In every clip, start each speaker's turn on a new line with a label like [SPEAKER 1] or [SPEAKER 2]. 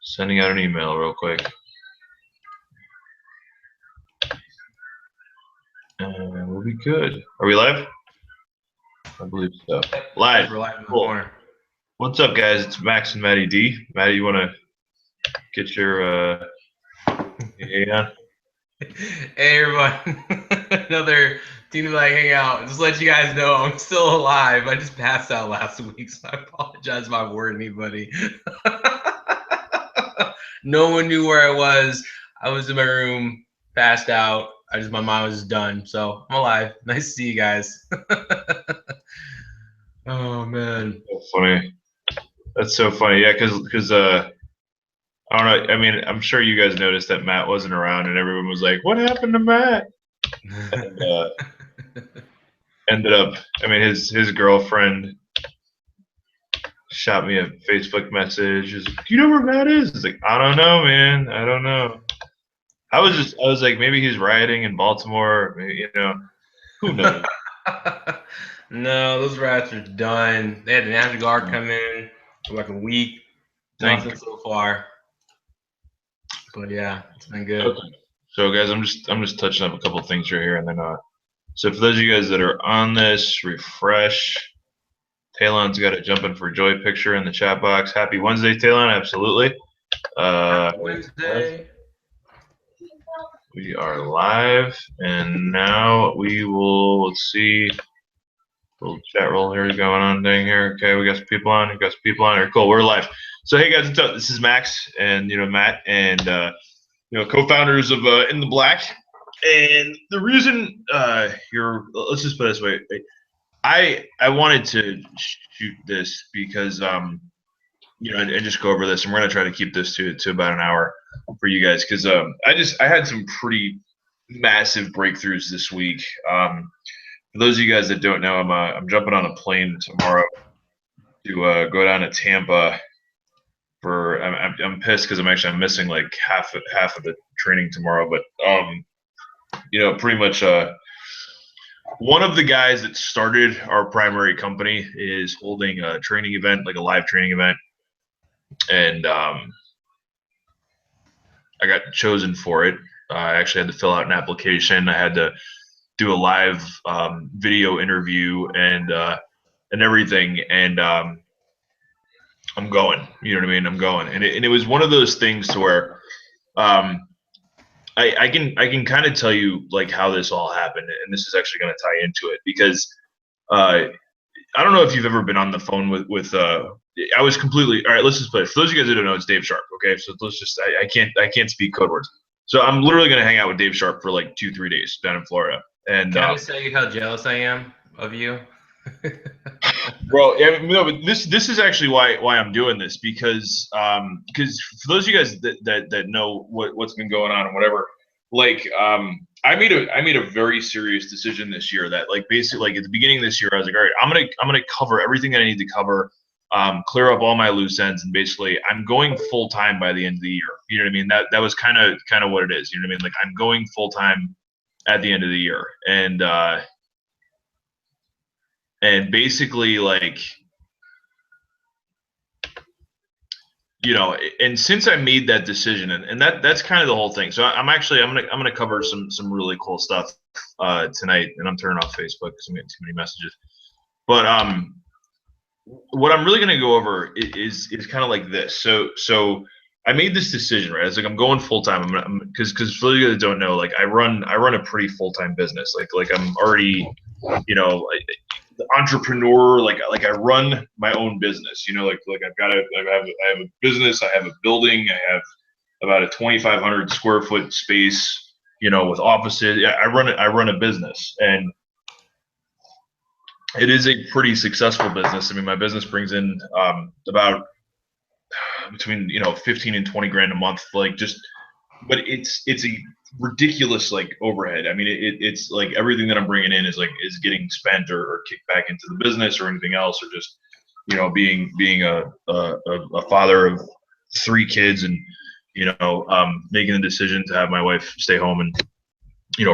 [SPEAKER 1] Sending out an email real quick. And we'll be good. Are we live? I believe so. Live.
[SPEAKER 2] We're live in the
[SPEAKER 1] Cool.
[SPEAKER 2] corner.
[SPEAKER 1] What's up, guys? It's Max and Matty D. Matty, you want to get your on?
[SPEAKER 2] Hey, everyone. Another Team Black Hangout. Just let you guys know I'm still alive. I just passed out last week, so I apologize if I worried anybody. No one knew where I was. I was in my room, passed out. My mind was just done. So I'm alive. Nice to see you guys. Oh, man.
[SPEAKER 1] So funny. That's so funny. Yeah, because I don't know. I mean, I'm sure you guys noticed that Matt wasn't around, and everyone was like, "What happened to Matt?" And ended up, I mean, his girlfriend shot me a Facebook message. She's like, "You know where Matt is?" It's like, "I don't know, man. I don't know." I was like, maybe he's rioting in Baltimore. Maybe, who knows?
[SPEAKER 2] No, those rats are done. They had the National Guard come in for like a week. Nothing so far. But yeah, it's been good.
[SPEAKER 1] Okay. So guys, I'm just touching up a couple things right here, and then so for those of you guys that are on this, refresh. Talon's got a jumping for joy picture in the chat box. Happy Wednesday, Talon. Absolutely.
[SPEAKER 2] Wednesday.
[SPEAKER 1] We are live, and now we will, let's see, little chat roll here going on thing here. Okay, we got some people on. We got some people on here. Cool, we're live. So hey guys, what's up? This is Max and Matt and co-founders of In the Black. And the reason let's just put it this way. I wanted to shoot this because and just go over this, and we're gonna try to keep this to about an hour for you guys because I had some pretty massive breakthroughs this week. For those of you guys that don't know, I'm jumping on a plane tomorrow to go down to Tampa. I'm pissed because I'm missing like half of the training tomorrow, but pretty much one of the guys that started our primary company is holding a training event, like a live training event. And I got chosen for it. I actually had to fill out an application. I had to do a live video interview and everything. And I'm going. You know what I mean? I'm going. And it was one of those things to where I can kind of tell you like how this all happened, and this is actually going to tie into it because I don't know if you've ever been on the phone with I was completely all right. Let's just play. For those of you guys that don't know, it's Dave Sharp. Okay, so let's just I can't speak code words. So I'm literally going to hang out with Dave Sharp for like 2-3 days down in Florida. And
[SPEAKER 2] can I just tell you how jealous I am of you?
[SPEAKER 1] Bro, but this is actually why I'm doing this because for those of you guys that know what's been going on and whatever, like I made a very serious decision this year that like basically like at the beginning of this year I was like, all right, I'm gonna cover everything that I need to cover, clear up all my loose ends, and basically I'm going full time by the end of the year. You know what I mean? That was kind of what it is. You know what I mean? Like I'm going full time at the end of the year, and basically like and since I made that decision, and that's kind of the whole thing. So I'm gonna cover some really cool stuff tonight, and I'm turning off Facebook because I'm getting too many messages. But what I'm really gonna go over is kind of like this. So I made this decision, right? It's like I'm going full time. Because for those of you that don't know, like I run a pretty full time business. Like I'm already, entrepreneur. Like I run my own business. Like I have a business. I have a building. I have about a 2,500 square foot space. With offices. Yeah, I run a business, and it is a pretty successful business. I mean, my business brings in about between 15 and 20 grand a month, like but it's a ridiculous like overhead. I mean, it's like everything that I'm bringing in is getting spent or kicked back into the business or anything else, or just being a father of 3 kids and making the decision to have my wife stay home and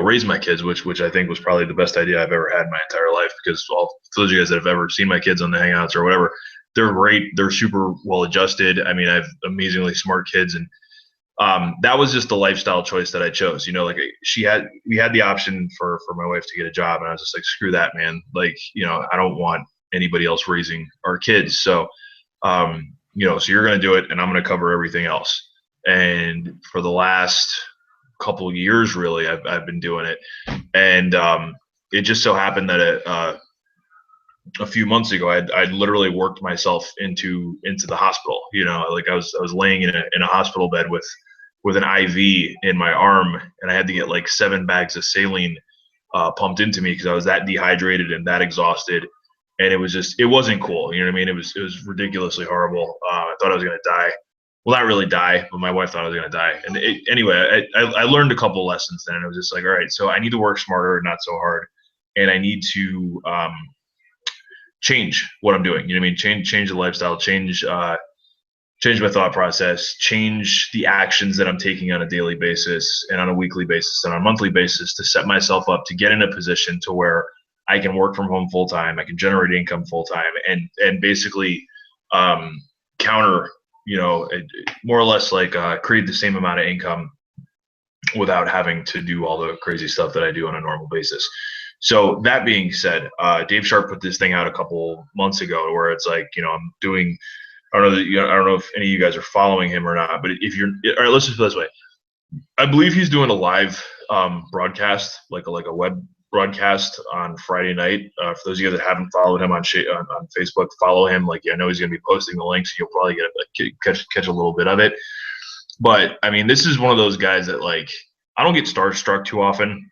[SPEAKER 1] raise my kids, which I think was probably the best idea I've ever had in my entire life, because for those of you guys that have ever seen my kids on the Hangouts or whatever, they're great. They're super well adjusted. I mean, I have amazingly smart kids, and that was just the lifestyle choice that I chose. You know, like we had the option for my wife to get a job, and I was just like, screw that, man. Like, you know, I don't want anybody else raising our kids. So, you know, so you're going to do it, and I'm going to cover everything else. And for the last couple of years, really, I've been doing it, and it just so happened that a few months ago, I'd literally worked myself into the hospital. You know, like I was laying in a hospital bed with an IV in my arm, and I had to get like 7 bags of saline pumped into me because I was that dehydrated and that exhausted, and it wasn't cool. You know what I mean? It was ridiculously horrible. I thought I was gonna die. Well, not really die, but my wife thought I was gonna die. And anyway, I learned a couple lessons then, and it was just like, all right, so I need to work smarter, not so hard, and I need to change what I'm doing. You know what I mean? Change the lifestyle, change my thought process, change the actions that I'm taking on a daily basis and on a weekly basis and on a monthly basis to set myself up to get in a position to where I can work from home full time, I can generate income full time, and basically counter, you know, more or less like create the same amount of income without having to do all the crazy stuff that I do on a normal basis. So that being said, Dave Sharp put this thing out a couple months ago where it's like, you know, I'm doing, I don't know if any of you guys are following him or not, but if you're, all right, let's just put it this way. I believe he's doing a live broadcast, like a web broadcast on Friday night. For those of you that haven't followed him on Facebook, follow him. Like, yeah, I know he's going to be posting the links. So you'll probably catch a little bit of it. But I mean, this is one of those guys that, like, I don't get starstruck too often.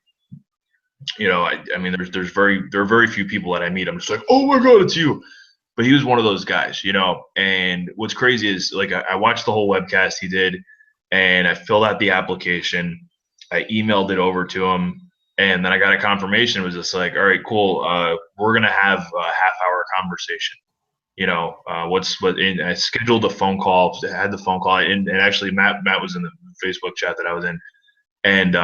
[SPEAKER 1] You know, I mean, there are very few people that I meet. I'm just like, oh my god, it's you. But he was one of those guys, you know. And what's crazy is, like, I watched the whole webcast he did, and I filled out the application. I emailed it over to him, and then I got a confirmation. It was just like, all right, cool. We're gonna have a half-hour conversation. You know, and I scheduled a phone call. I had the phone call, and actually Matt was in the Facebook chat that I was in, and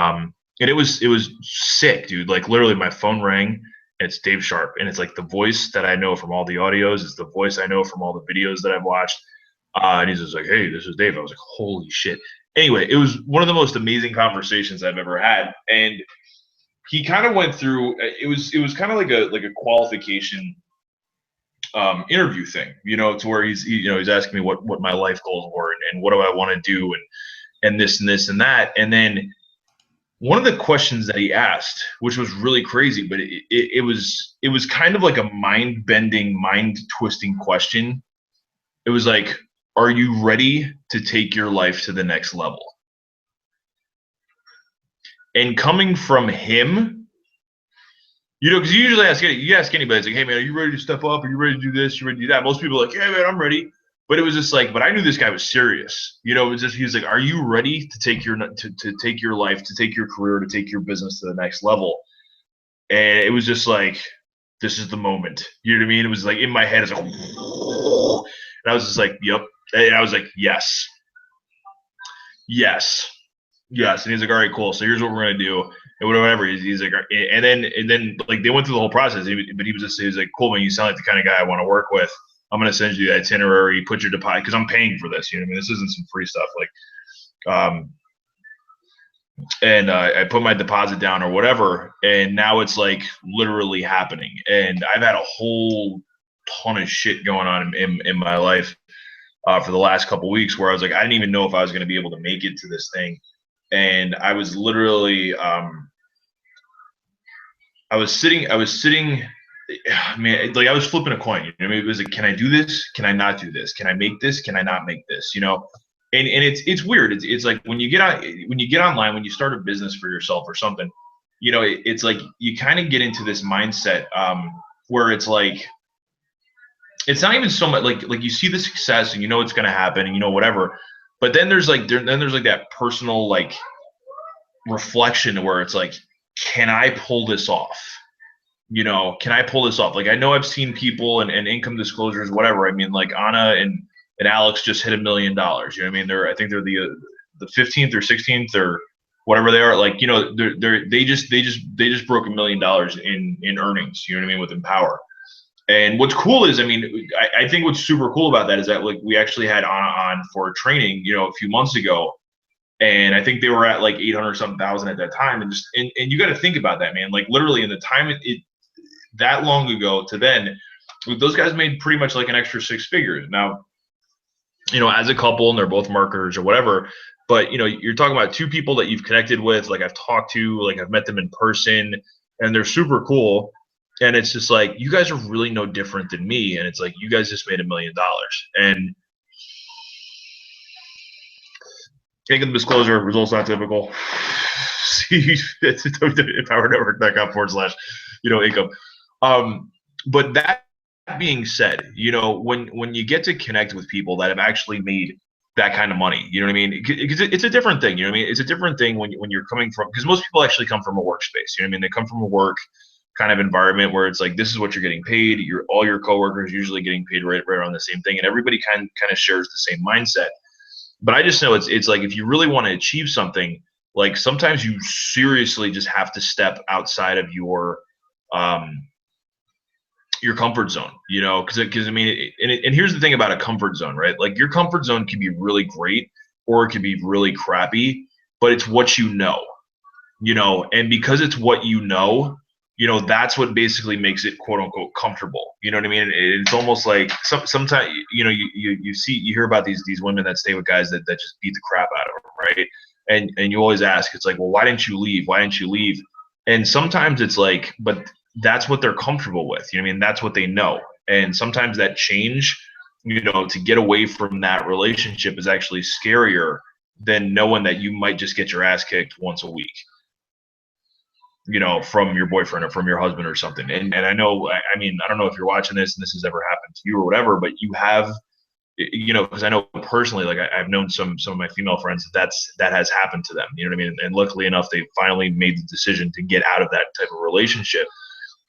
[SPEAKER 1] it was sick, dude. Like, literally, my phone rang. It's Dave Sharp, and it's like the voice that I know from all the audios. It's the voice I know from all the videos that I've watched. And he's just like, "Hey, this is Dave." I was like, "Holy shit!" Anyway, it was one of the most amazing conversations I've ever had, and he kind of went through. It was kind of like a qualification interview thing, you know, to where he's asking me what my life goals were, and what do I want to do, and this and this and that, and then one of the questions that he asked, which was really crazy, but it was kind of like a mind-bending, mind-twisting question. It was like, are you ready to take your life to the next level? And coming from him, you know, because you usually ask anybody, it's like, hey man, are you ready to step up? Are you ready to do this? You ready to do that? Most people are like, yeah man, I'm ready. But it was just like, but I knew this guy was serious. You know, it was just, he was like, are you ready to take your take your life, to take your career, to take your business to the next level? And it was just like, this is the moment. You know what I mean? It was like in my head, it's like, and I was just like, yep. And I was like, yes, yes, yes. And he's like, all right, cool. So here's what we're gonna do, and whatever. He's like, and then like they went through the whole process. But he was like, cool, man. You sound like the kind of guy I want to work with. I'm going to send you the itinerary, put your deposit, because I'm paying for this. You know what I mean? This isn't some free stuff. Like, and I put my deposit down or whatever, and now it's like literally happening. And I've had a whole ton of shit going on in my life for the last couple of weeks where I was like, I didn't even know if I was going to be able to make it to this thing. And I was literally, I was sitting, man, like I was flipping a coin. You know what I mean? It was like, can I do this? Can I not do this? Can I make this? Can I not make this? You know? And it's weird. It's like when you get online, when you start a business for yourself or something, you know, it's like you kind of get into this mindset where it's like, it's not even so much like you see the success and you know it's going to happen and you know whatever, but then there's like that personal like reflection where it's like, can I pull this off? You know, can I pull this off? Like, I know I've seen people and income disclosures, whatever. I mean, like Anna and Alex just hit $1 million. You know what I mean? I think they're the 15th or 16th or whatever they are. Like, you know, they just broke $1 million in earnings. You know what I mean? With Empower. And what's cool is, I mean, I think what's super cool about that is that like we actually had on for training, you know, a few months ago, and I think they were at like 800 something thousand at that time, and just and you got to think about that, man. Like literally in the time it that long ago to then, those guys made pretty much like an extra six figures. Now, you know, as a couple, and they're both marketers or whatever. But you know, you're talking about two people that you've connected with, like I've talked to, like I've met them in person, and they're super cool. And it's just like you guys are really no different than me, and it's like you guys just made $1 million. And income disclosure results not typical. See, it's empowerednetwork.com/, you know, income. But that being said, you know, when you get to connect with people that have actually made that kind of money, you know what I mean? Because it's a different thing, you know what I mean? It's a different thing when you're coming from, because most people actually come from a workspace, you know what I mean? They come from a work kind of environment where it's like this is what you're getting paid. All your coworkers usually getting paid right around the same thing, and everybody kind of shares the same mindset. But I just know it's like if you really want to achieve something, like sometimes you seriously just have to step outside of um your comfort zone, you know, because I mean, and here's the thing about a comfort zone, right? Like your comfort zone can be really great or it can be really crappy, but it's what you know, and because it's what you know, that's what basically makes it quote unquote comfortable. You know what I mean? It's almost like sometimes, you know, you hear about these women that stay with guys that just beat the crap out of them, right? And you always ask, it's like, well, why didn't you leave? Why didn't you leave? And sometimes it's like, but that's what they're comfortable with. You know what I mean? That's what they know. And sometimes that change, you know, to get away from that relationship is actually scarier than knowing that you might just get your ass kicked once a week, you know, from your boyfriend or from your husband or something. And I know, I mean, I don't know if you're watching this and this has ever happened to you or whatever, but you have, you know, because I know personally, like I've known some of my female friends that has happened to them. You know what I mean? And luckily enough, they finally made the decision to get out of that type of relationship.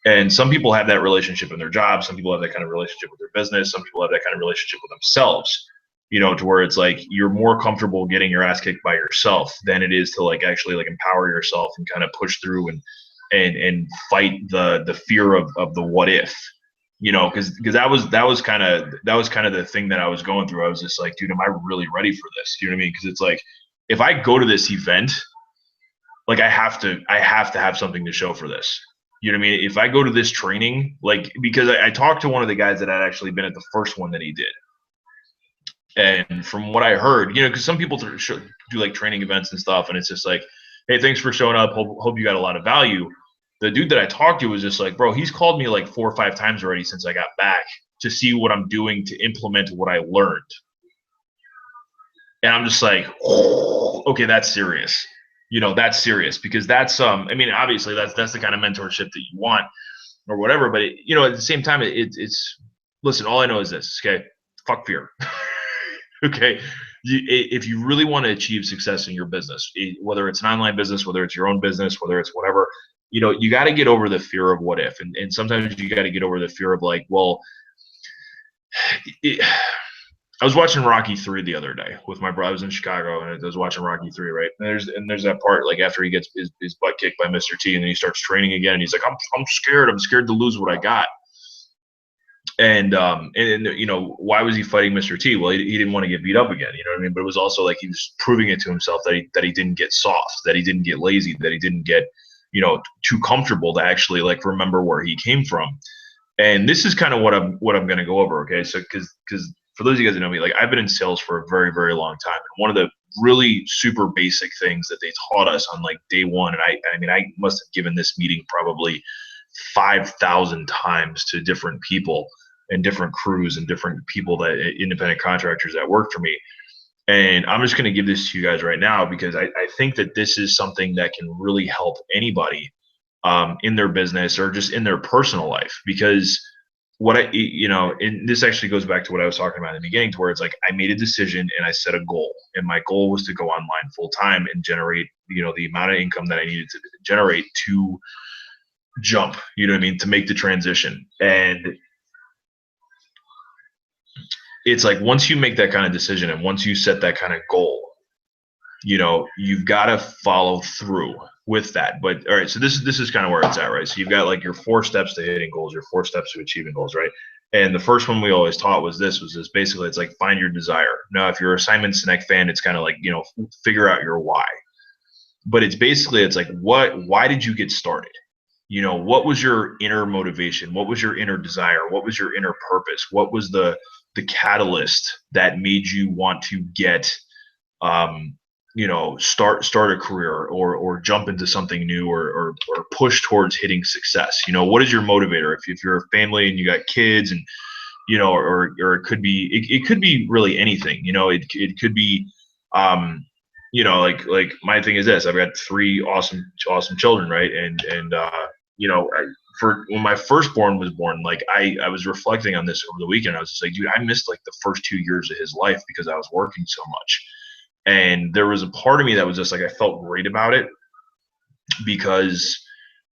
[SPEAKER 1] And some people have that relationship in their job. Some people have that kind of relationship with their business. Some people have that kind of relationship with themselves, you know, to where it's like you're more comfortable getting your ass kicked by yourself than it is to like actually like empower yourself and kind of push through and fight the fear of the what if, you know, because that was kind of the thing that I was going through. I was just like, dude, am I really ready for this? You know what I mean? Because it's like if I go to this event, like I have to have something to show for this. You know what I mean? If I go to this training, like because I talked to one of the guys that had actually been at the first one that he did, and from what I heard, you know, because some people do like training events and stuff, and it's just like, hey, thanks for showing up. Hope you got a lot of value. The dude that I talked to was just like, bro, he's called me like 4 or 5 times already since I got back to see what I'm doing to implement what I learned. And I'm just like, oh, okay, that's serious. You know, that's serious because that's I mean, obviously that's the kind of mentorship that you want or whatever. But you know, at the same time, it's listen. All I know is this. Okay, fuck fear. Okay, if you really want to achieve success in your business, whether it's an online business, whether it's your own business, whether it's whatever, you know, you got to get over the fear of what if, and sometimes you got to get over the fear of like, well, it, I was watching Rocky 3 the other day with my brother. I was in Chicago and I was watching Rocky 3, right? And there's that part like after he gets his butt kicked by Mr. T and then he starts training again and he's like, I'm scared. I'm scared to lose what I got. And you know, why was he fighting Mr. T? Well, he didn't want to get beat up again, you know what I mean? But it was also like he was proving it to himself that he didn't get soft, that he didn't get lazy, that he didn't get, you know, too comfortable to actually like remember where he came from. And this is kind of what I'm going to go over, okay? So because for those of you guys that know me, like I've been in sales for a very, very long time. And one of the really super basic things that they taught us on like day one, and I mean, I must have given this meeting probably 5,000 times to different people and different crews and different people that independent contractors that work for me. And I'm just going to give this to you guys right now because I think that this is something that can really help anybody in their business or just in their personal life. Because what you know, and this actually goes back to what I was talking about in the beginning, to where it's like I made a decision and I set a goal, and my goal was to go online full time and generate, you know, the amount of income that I needed to generate to jump, you know what I mean, to make the transition. And it's like once you make that kind of decision and once you set that kind of goal, you know, you've got to follow through with that. But all right, so this is kind of where it's at, right? So you've got like your 4 steps to hitting goals, your 4 steps to achieving goals, right? And the first one we always taught was this basically it's like find your desire. Now, if you're a Simon Sinek fan, it's kind of like, figure out your why. But it's like why did you get started? What was your inner motivation? What was your inner desire? What was your inner purpose? What was the catalyst that made you want to get start a career or jump into something new or push towards hitting success? What is your motivator? If you're a family and you got kids and or it could be it could be really anything. It could be like my thing is this: I've got 3 awesome children, right? And for when my firstborn was born, like I was reflecting on this over the weekend. I was just like, dude, I missed like the first 2 years of his life because I was working so much. And there was a part of me that was just like, I felt great about it because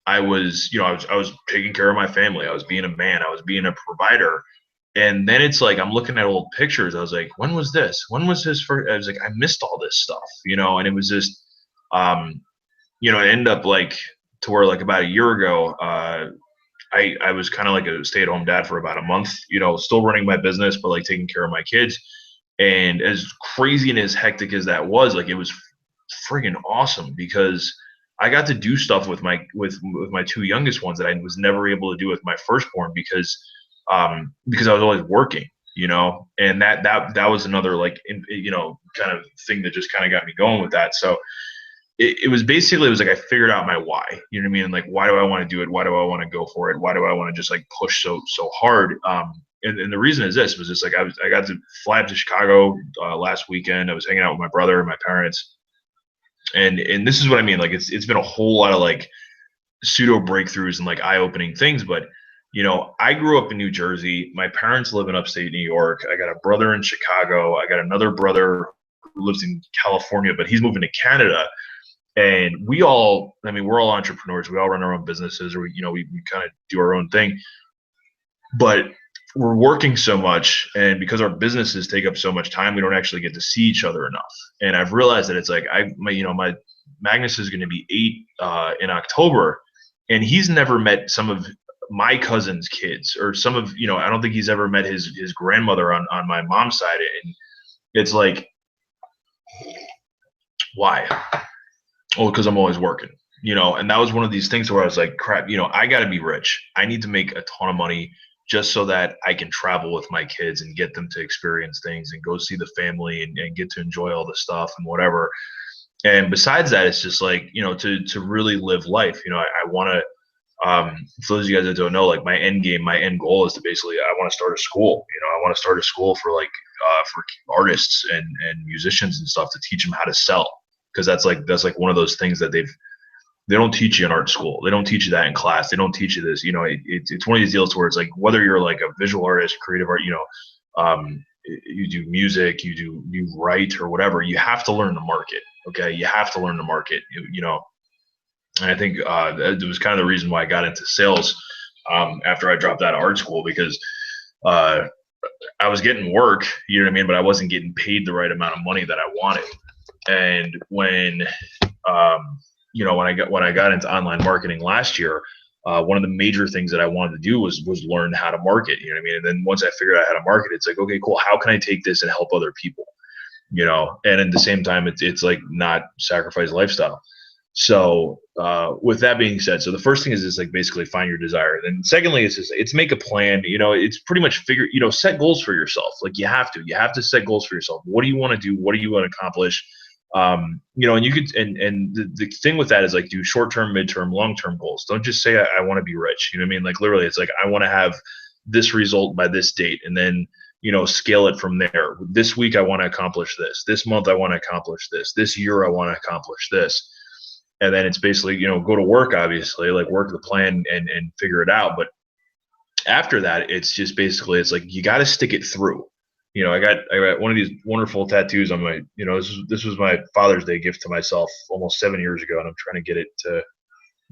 [SPEAKER 1] I was, I was taking care of my family. I was being a man. I was being a provider. And then it's like I'm looking at old pictures. I was like, when was this? When was his first? I was like, I missed all this stuff, and it was just, it ended up like to where like about a year ago, I was kind of like a stay-at-home dad for about a month, still running my business, but like taking care of my kids. And as crazy and as hectic as that was, like it was friggin' awesome because I got to do stuff with my 2 youngest ones that I was never able to do with my firstborn because I was always working, and that was another like kind of thing that just kind of got me going with that. So it was like I figured out my why. You know what I mean? Like, why do I want to do it? Why do I want to go for it? Why do I want to just like push so hard? And the reason is this was just like I got to fly up to Chicago last weekend. I was hanging out with my brother and my parents, and this is what I mean. Like it's been a whole lot of like pseudo breakthroughs and like eye opening things, but I grew up in New Jersey. My parents live in upstate New York. I got a brother in Chicago. I got another brother who lives in California, but he's moving to Canada. And we're all entrepreneurs. We all run our own businesses, or we kind of do our own thing. But we're working so much, and because our businesses take up so much time, we don't actually get to see each other enough. And I've realized that it's like my Magnus is going to be 8 in October, and he's never met some of my cousin's kids, or some of I don't think he's ever met his grandmother on my mom's side. And it's like, why? Oh, because I'm always working, and that was one of these things where I was like, crap, I got to be rich. I need to make a ton of money just so that I can travel with my kids and get them to experience things and go see the family and get to enjoy all the stuff and whatever. And besides that, it's just like, to really live life. I want to, for those of you guys that don't know, like my end goal is to basically, I want to start a school. I want to start a school for like, for artists and musicians and stuff to teach them how to sell. Cause that's like one of those things that they don't teach you in art school. They don't teach you that in class. They don't teach you this. It's one of these deals where it's like, whether you're like a visual artist, creative art, you do music, you write or whatever, you have to learn the market. Okay. You have to learn the market, and I think that was kind of the reason why I got into sales after I dropped out of art school, because I was getting work, you know what I mean? But I wasn't getting paid the right amount of money that I wanted. And when when I got into online marketing last year, one of the major things that I wanted to do was learn how to market. You know what I mean? And then once I figured out how to market, it's like, okay, cool. How can I take this and help other people? And at the same time, it's like not sacrifice lifestyle. So with that being said, so the first thing is just like basically find your desire. Then secondly, it's make a plan. It's pretty much set goals for yourself. Like you have to set goals for yourself. What do you want to do? What do you want to accomplish? And you could, and the thing with that is like do short-term, mid-term, long-term goals. Don't just say, I want to be rich. You know what I mean? Like literally it's like, I want to have this result by this date, and then, scale it from there. This week, I want to accomplish this. This month, I want to accomplish this. This year, I want to accomplish this. And then it's basically, go to work, obviously, like work the plan and figure it out. But after that, it's just basically, it's like, you got to stick it through. I got one of these wonderful tattoos on my, this was my Father's Day gift to myself almost 7 years ago, and I'm trying to get it to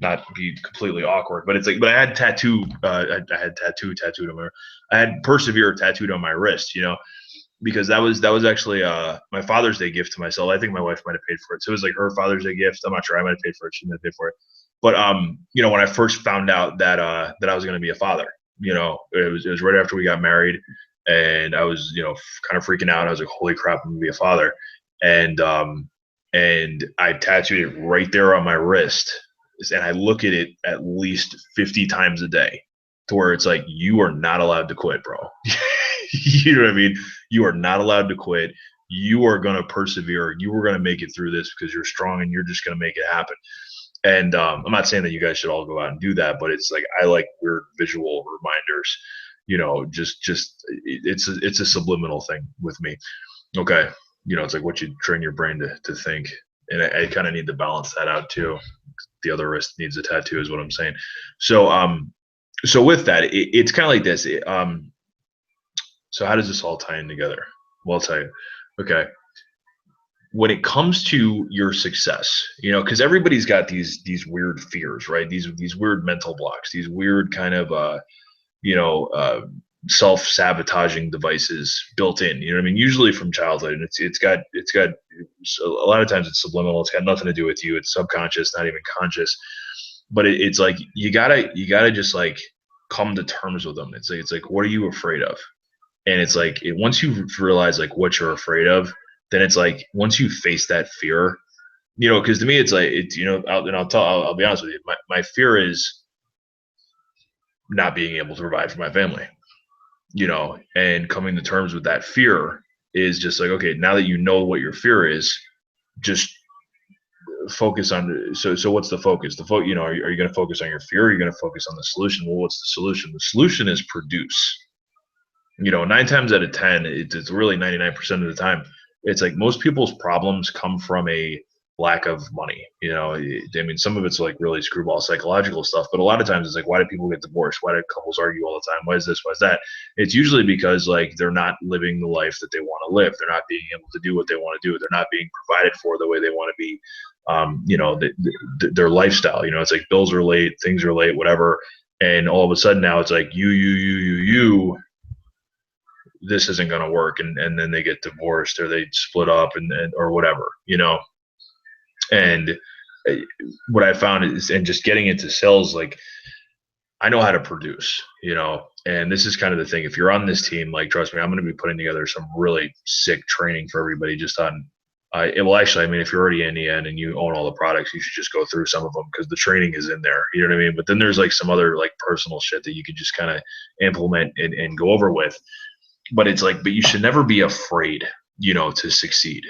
[SPEAKER 1] not be completely awkward. But it's like, but I had tattoo, I had tattooed on my, I had persevere tattooed on my wrist,
[SPEAKER 3] because that was actually my Father's Day gift to myself. I think my wife might have paid for it. So it was like her Father's Day gift. I'm not sure. I might have paid for it. She might have paid for it. But you know, when I first found out that that I was going to be a father, you know, it was right after we got married, and I was, you know, kind of freaking out. I was like, holy crap, I'm going to be a father. And I tattooed it right there on my wrist, and I look at it at least 50 times a day, to where it's like, you are not allowed to quit, bro. You know what I mean? You are not allowed to quit. You are going to persevere. You are going to make it through this because you're strong, and you're just going to make it happen. And I'm not saying that you guys should all go out and do that, but it's like, I like weird visual reminders. You know, it's a subliminal thing with me. Okay, you know, it's like what you train your brain to think, and I kind of need to balance that out too. The other wrist needs a tattoo, is what I'm saying. So so with that, it's kind of like this. So how does this all tie in together? Well, I'll tell you. Okay, when it comes to your success, you know, because everybody's got these weird fears, right? These weird mental blocks, these weird kind of you know, self-sabotaging devices built in. You know what I mean? Usually from childhood, and it's got so a lot of times it's subliminal. It's got nothing to do with you. It's subconscious, not even conscious. But it's like you gotta just like come to terms with them. It's like what are you afraid of? And it's like once you realize like what you're afraid of, then it's like once you face that fear, you know, because to me it's like it's, you know, I'll be honest with you, my fear is not being able to provide for my family, you know, and coming to terms with that fear is just like, okay, now that you know what your fear is, just focus on. So what's the focus? You know, are you going to focus on your fear? Or are you going to focus on the solution? Well, what's the solution? The solution is produce. You know, 9 times out of 10, it's really 99% of the time. It's like most people's problems come from a lack of money. You know, I mean, some of it's like really screwball psychological stuff, but a lot of times it's like, why do people get divorced? Why do couples argue all the time? Why is this? Why is that? It's usually because like they're not living the life that they want to live. They're not being able to do what they want to do. They're not being provided for the way they want to be. You know, their lifestyle. You know, it's like bills are late, things are late, whatever. And all of a sudden now it's like you this isn't going to work, and then they get divorced or they split up and or whatever, you know. And uh, what I found is, and just getting into sales, like I know how to produce, you know. And this is kind of the thing, if you're on this team, like trust me, I'm going to be putting together some really sick training for everybody just on well, actually, I mean, if you're already in the end and you own all the products, you should just go through some of them because the training is in there. You know what I mean? But then there's like some other like personal shit that you could just kind of implement and go over with. But it's like, but you should never be afraid, you know, to succeed.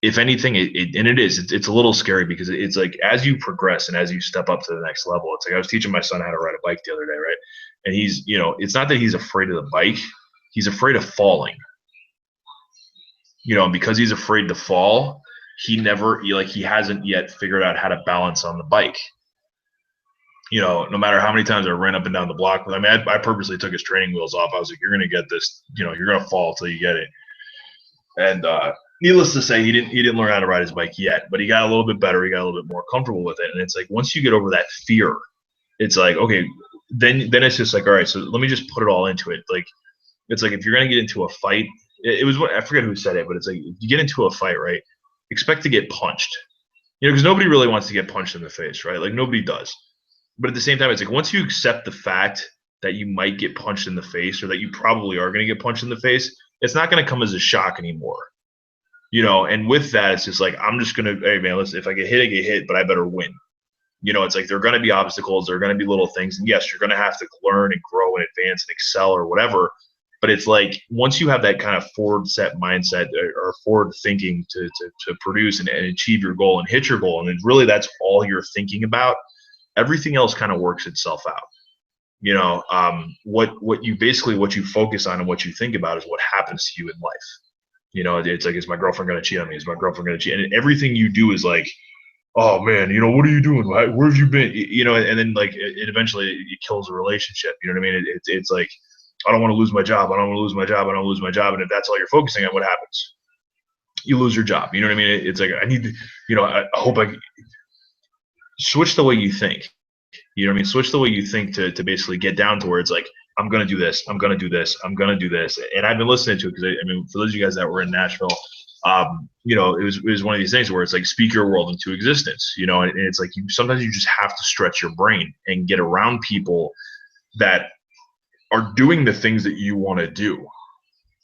[SPEAKER 3] If anything, and it is, it's a little scary because it's like as you progress and as you step up to the next level, it's like I was teaching my son how to ride a bike the other day, right? And he's, you know, it's not that he's afraid of the bike, he's afraid of falling, you know, and because he's afraid to fall, he hasn't yet figured out how to balance on the bike. You know, no matter how many times I ran up and down the block, I mean, I purposely took his training wheels off. I was like, you're going to get this, you know, you're going to fall till you get it. And needless to say, he didn't learn how to ride his bike yet, but he got a little bit better. He got a little bit more comfortable with it. And it's like, once you get over that fear, it's like, okay, then it's just like, all right, so let me just put it all into it. Like, it's like, if you're going to get into a fight, it was what, I forget who said it, but it's like, if you get into a fight, right, expect to get punched, you know, because nobody really wants to get punched in the face, right? Like nobody does. But at the same time, it's like once you accept the fact that you might get punched in the face or that you probably are going to get punched in the face, it's not going to come as a shock anymore. You know, and with that, it's just like, I'm just going to, hey, man, listen, if I get hit, I get hit, but I better win. You know, it's like there are going to be obstacles, there are going to be little things. And yes, you're going to have to learn and grow and advance and excel or whatever. But it's like once you have that kind of forward set mindset or forward thinking to produce and achieve your goal and hit your goal, and really that's all you're thinking about, everything else kind of works itself out. You know, what you focus on and what you think about is what happens to you in life. You know, it's like, is my girlfriend going to cheat on me? Is my girlfriend going to cheat? And everything you do is like, oh man, you know, what are you doing? Where have you been? You know, and then like it eventually it kills a relationship. You know what I mean? It's like, I don't want to lose my job. I don't want to lose my job. I don't want to lose my job. And if that's all you're focusing on, what happens? You lose your job. You know what I mean? It's like, I need to, you know, I hope I switch the way you think. You know what I mean? Switch the way you think to basically get down to where it's like, I'm going to do this. I'm going to do this. I'm going to do this. And I've been listening to it because, I mean, for those of you guys that were in Nashville, you know, it was one of these things where it's like speak your world into existence, you know, and it's like sometimes you just have to stretch your brain and get around people that are doing the things that you want to do,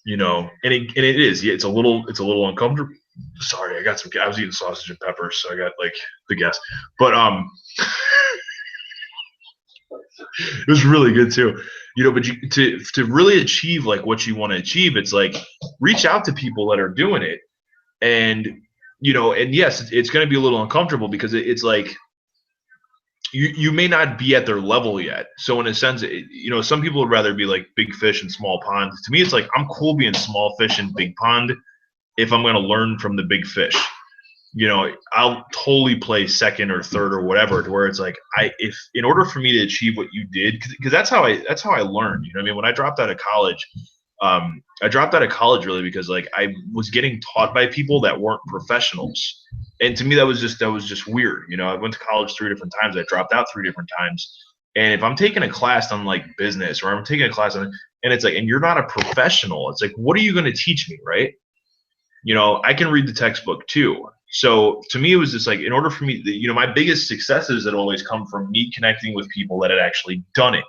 [SPEAKER 3] you know, and it is, yeah, it's a little uncomfortable. Sorry, I was eating sausage and peppers, so I got like the gas, but it was really good too, you know. But to really achieve like what you want to achieve, it's like reach out to people that are doing it, and you know, and yes, it's going to be a little uncomfortable because it's like you may not be at their level yet. So in a sense, you know, some people would rather be like big fish in small pond. To me, it's like I'm cool being small fish in big pond if I'm going to learn from the big fish. You know, I'll totally play second or third or whatever, to where it's like if in order for me to achieve what you did, because that's how I learned. You know what I mean? When I dropped out of college, I dropped out of college really because like I was getting taught by people that weren't professionals, and to me that was just weird. You know, I went to college 3 different times. I dropped out 3 different times, and if I'm taking a class on like business, or I'm taking a class on, and it's like, and you're not a professional, it's like, what are you going to teach me, right? You know, I can read the textbook too. So to me, it was just like, in order for me, you know, my biggest successes had always come from me connecting with people that had actually done it.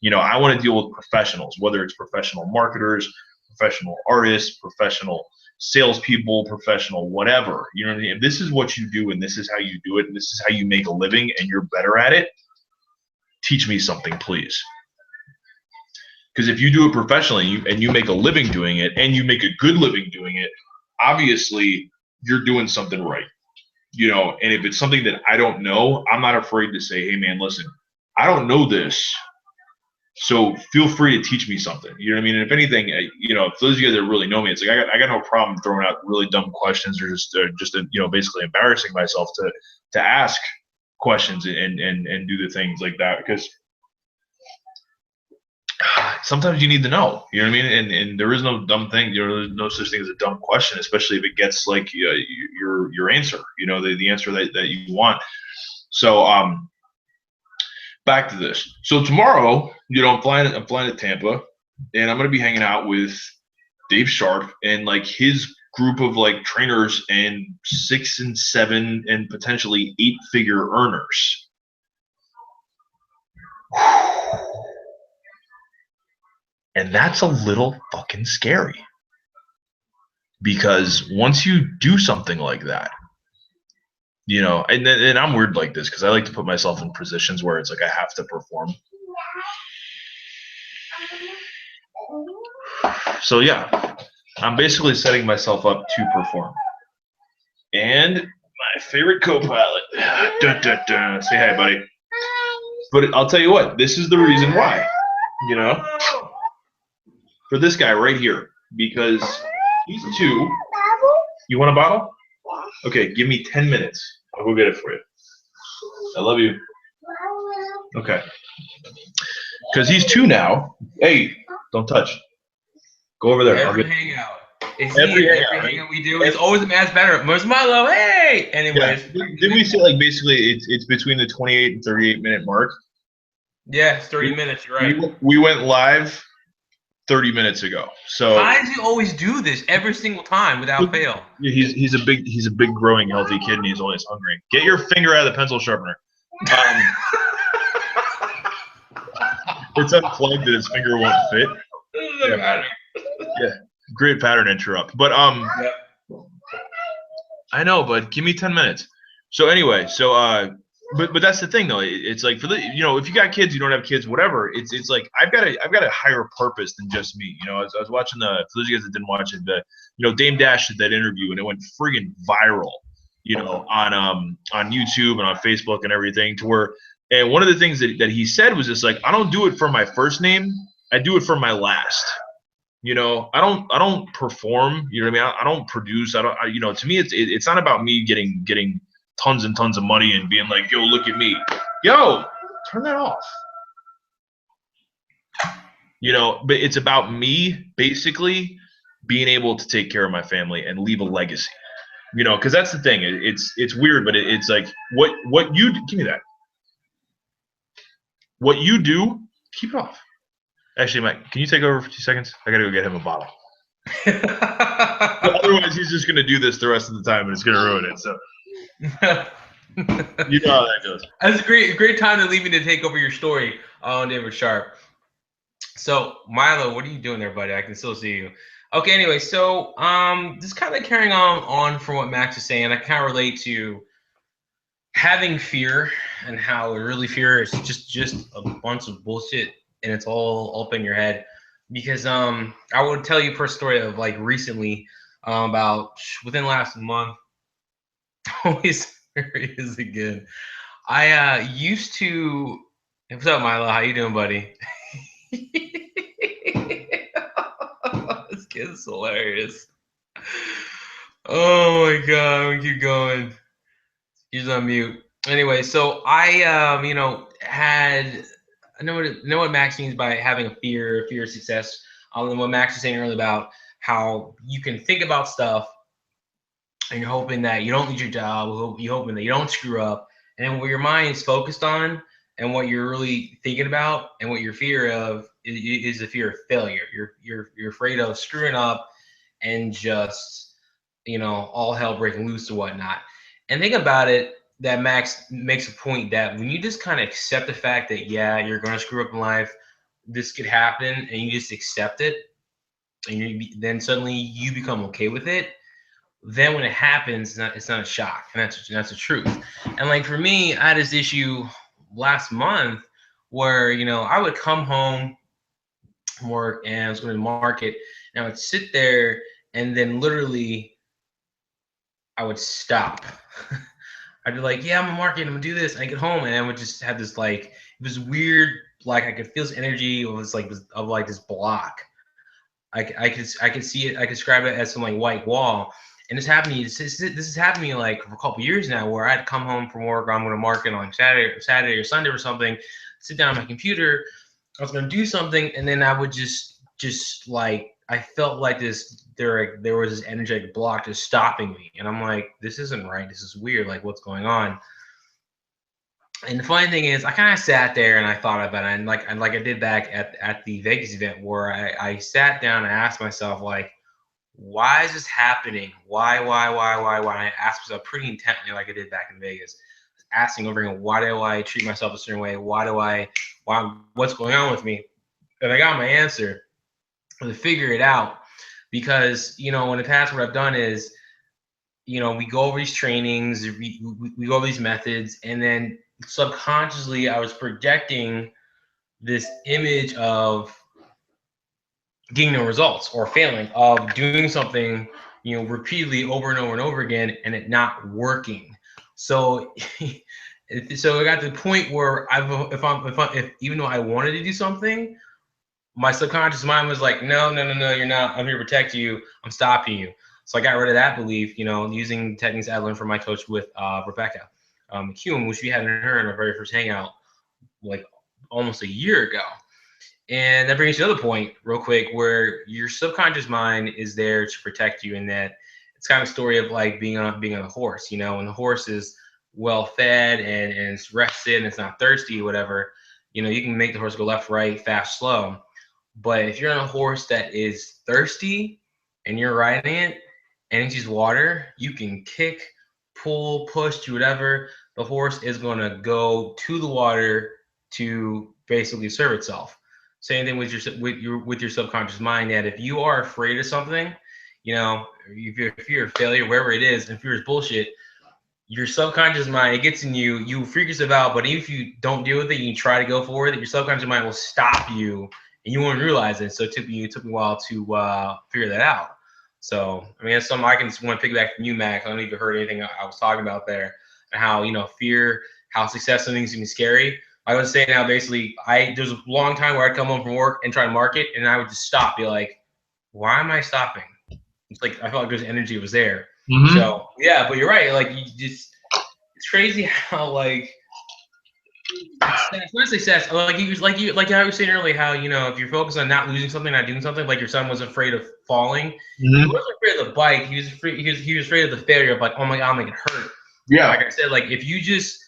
[SPEAKER 3] You know, I want to deal with professionals, whether it's professional marketers, professional artists, professional salespeople, professional whatever. You know what I mean? If this is what you do and this is how you do it and this is how you make a living and you're better at it, teach me something, please. Because if you do it professionally and you make a living doing it and you make a good living doing it, obviously you're doing something right, you know. And if it's something that I don't know, I'm not afraid to say, hey man, listen, I don't know this, so feel free to teach me something. You know what I mean? And if anything, you know, for those of you guys that really know me, it's like I got no problem throwing out really dumb questions, or just you know, basically embarrassing myself to ask questions and do the things like that, because sometimes you need to know, you know what I mean? And there is no dumb thing, you know, there's no such thing as a dumb question, especially if it gets like your answer, you know, the answer that you want. So back to this. So tomorrow, you know, I'm flying to Tampa, and I'm gonna be hanging out with Dave Sharp and like his group of like trainers and 6 and 7 and potentially 8-figure earners. And that's a little fucking scary, because once you do something like that, you know, and I'm weird like this because I like to put myself in positions where it's like I have to perform. So yeah, I'm basically setting myself up to perform. And my favorite co-pilot, say hi, buddy. But I'll tell you what, this is the reason why, you know, for this guy right here, because he's 2. You want a bottle? Okay, give me 10 minutes. I'll go get it for you. I love you. Okay. Because he's 2 now. Hey, don't touch. Go over there.
[SPEAKER 2] Every hangout.
[SPEAKER 3] Every
[SPEAKER 2] hangout we do, it's always a match better. Where's Milo? Hey! Anyways.
[SPEAKER 3] Yeah. Did we say like basically it's between the 28 and 38 minute mark?
[SPEAKER 2] Yeah, it's 30 minutes. You're right.
[SPEAKER 3] We went live 30 minutes ago. So
[SPEAKER 2] why does he always do this every single time without fail?
[SPEAKER 3] Yeah, he's a big growing healthy kid, and he's always hungry. Get your finger out of the pencil sharpener. It's unplugged and his finger won't fit.
[SPEAKER 2] Doesn't matter.
[SPEAKER 3] Yeah, great pattern interrupt. But
[SPEAKER 2] Yep.
[SPEAKER 3] I know, but give me 10 minutes. So anyway, but that's the thing though. It's like, for the, you know, if you got kids, you don't have kids, whatever. It's like I've got a higher purpose than just me. You know, I was watching for those of you guys that didn't watch it, you know, Dame Dash did that interview and it went friggin' viral. You know, on YouTube and on Facebook and everything, to where, and one of the things that he said was just like, I don't do it for my first name, I do it for my last. You know, I don't perform. You know what I mean? I don't produce. You know, to me, it's not about me getting tons and tons of money and being like, yo, look at me. Yo, turn that off. You know, but it's about me basically being able to take care of my family and leave a legacy. You know, because that's the thing. It's weird, but it's like what you give me that. What you do, keep it off. Actually, Mike, can you take over for 2 seconds? I gotta go get him a bottle. Otherwise, he's just gonna do this the rest of the time, and it's gonna ruin it. So you know how that goes.
[SPEAKER 2] That's a great time to leave me to take over your story on David Sharp. So Milo, what are you doing there, buddy? I can still see you. Okay, anyway, so just kind of carrying on from what Max is saying, I kind of relate to having fear and how really fear is just a bunch of bullshit and it's all up in your head. Because I would tell you a personal story of like recently, about within the last month. Always there he is again. I used to. What's up, Milo? How you doing, buddy? This kid's hilarious. Oh my god, we keep going. He's on mute. Anyway, so I had I know what Max means by having a fear of success. And what Max was saying earlier about how you can think about stuff and you're hoping that you don't lose your job, you're hoping that you don't screw up, and what your mind is focused on and what you're really thinking about and what your fear of is the fear of failure. You're afraid of screwing up and just all hell breaking loose or whatnot. And think about it, that Max makes a point that when you just kind of accept the fact that you're gonna screw up in life, this could happen, and you just accept it, and then suddenly you become okay with it. Then when it happens, it's not a shock, and that's the truth. And like for me, I had this issue last month where I would come home from work and I was going to the market, and I would sit there, and then literally I would stop. I'd be like, yeah, I'm in the market, I'm gonna do this. And I get home and I would just have this like, it was weird, like I could feel this energy of this block. I could see it. I could describe it as some like white wall. And this happened to me. This has happened to me like for a couple years now, where I'd come home from work, I'm going to market on Saturday or Sunday or something, sit down on my computer, I was going to do something, and then I would just like I felt like there was this energetic block just stopping me, and I'm like, this isn't right. This is weird. Like, what's going on? And the funny thing is, I kind of sat there and I thought about it, and like I did back at the Vegas event, where I sat down and asked myself, like, why is this happening? Why? And I asked myself pretty intently, like I did back in Vegas, asking over again, why do I treat myself a certain way? What's going on with me? And I got my answer. To figure it out, because in the past, what I've done is, we go over these trainings, we go over these methods, and then subconsciously I was projecting this image of getting no results or failing, of doing something repeatedly over and over and over again and it not working. So so I got to the point where if even though I wanted to do something, my subconscious mind was like, no, you're not. I'm here to protect you. I'm stopping you. So I got rid of that belief, using techniques I learned from my coach with Rebecca McEwen, which we had her in our very first hangout like almost a year ago. And that brings to another point real quick, where your subconscious mind is there to protect you, and that it's kind of a story of like being on a horse, when the horse is well fed and it's rested and it's not thirsty or whatever, you can make the horse go left, right, fast, slow. But if you're on a horse that is thirsty and you're riding it and it needs water, you can kick, pull, push, do whatever. The horse is going to go to the water to basically serve itself. Same thing with your subconscious mind, that if you are afraid of something, if you're fear of failure, wherever it is, and fear is bullshit, your subconscious mind, it gets in you, you freak yourself out, but if you don't deal with it, you try to go forward, your subconscious mind will stop you and you won't realize it. So it took me a while to figure that out. So, I mean, that's something I can just want to piggyback from you, Max. I don't even heard anything I was talking about there, and how, fear, how success something can be scary. I was saying how basically there's a long time where I'd come home from work and try to market, and I would just stop, be like, why am I stopping? It's like I felt like there's energy was there. Mm-hmm. So yeah, but you're right. Like it's crazy how like success. Like I was saying earlier, how if you're focused on not losing something, not doing something, like your son was afraid of falling. Mm-hmm. He wasn't afraid of the bike. He was afraid of the failure of like, oh my god, I'm gonna get hurt. Yeah. Like I said, like if you just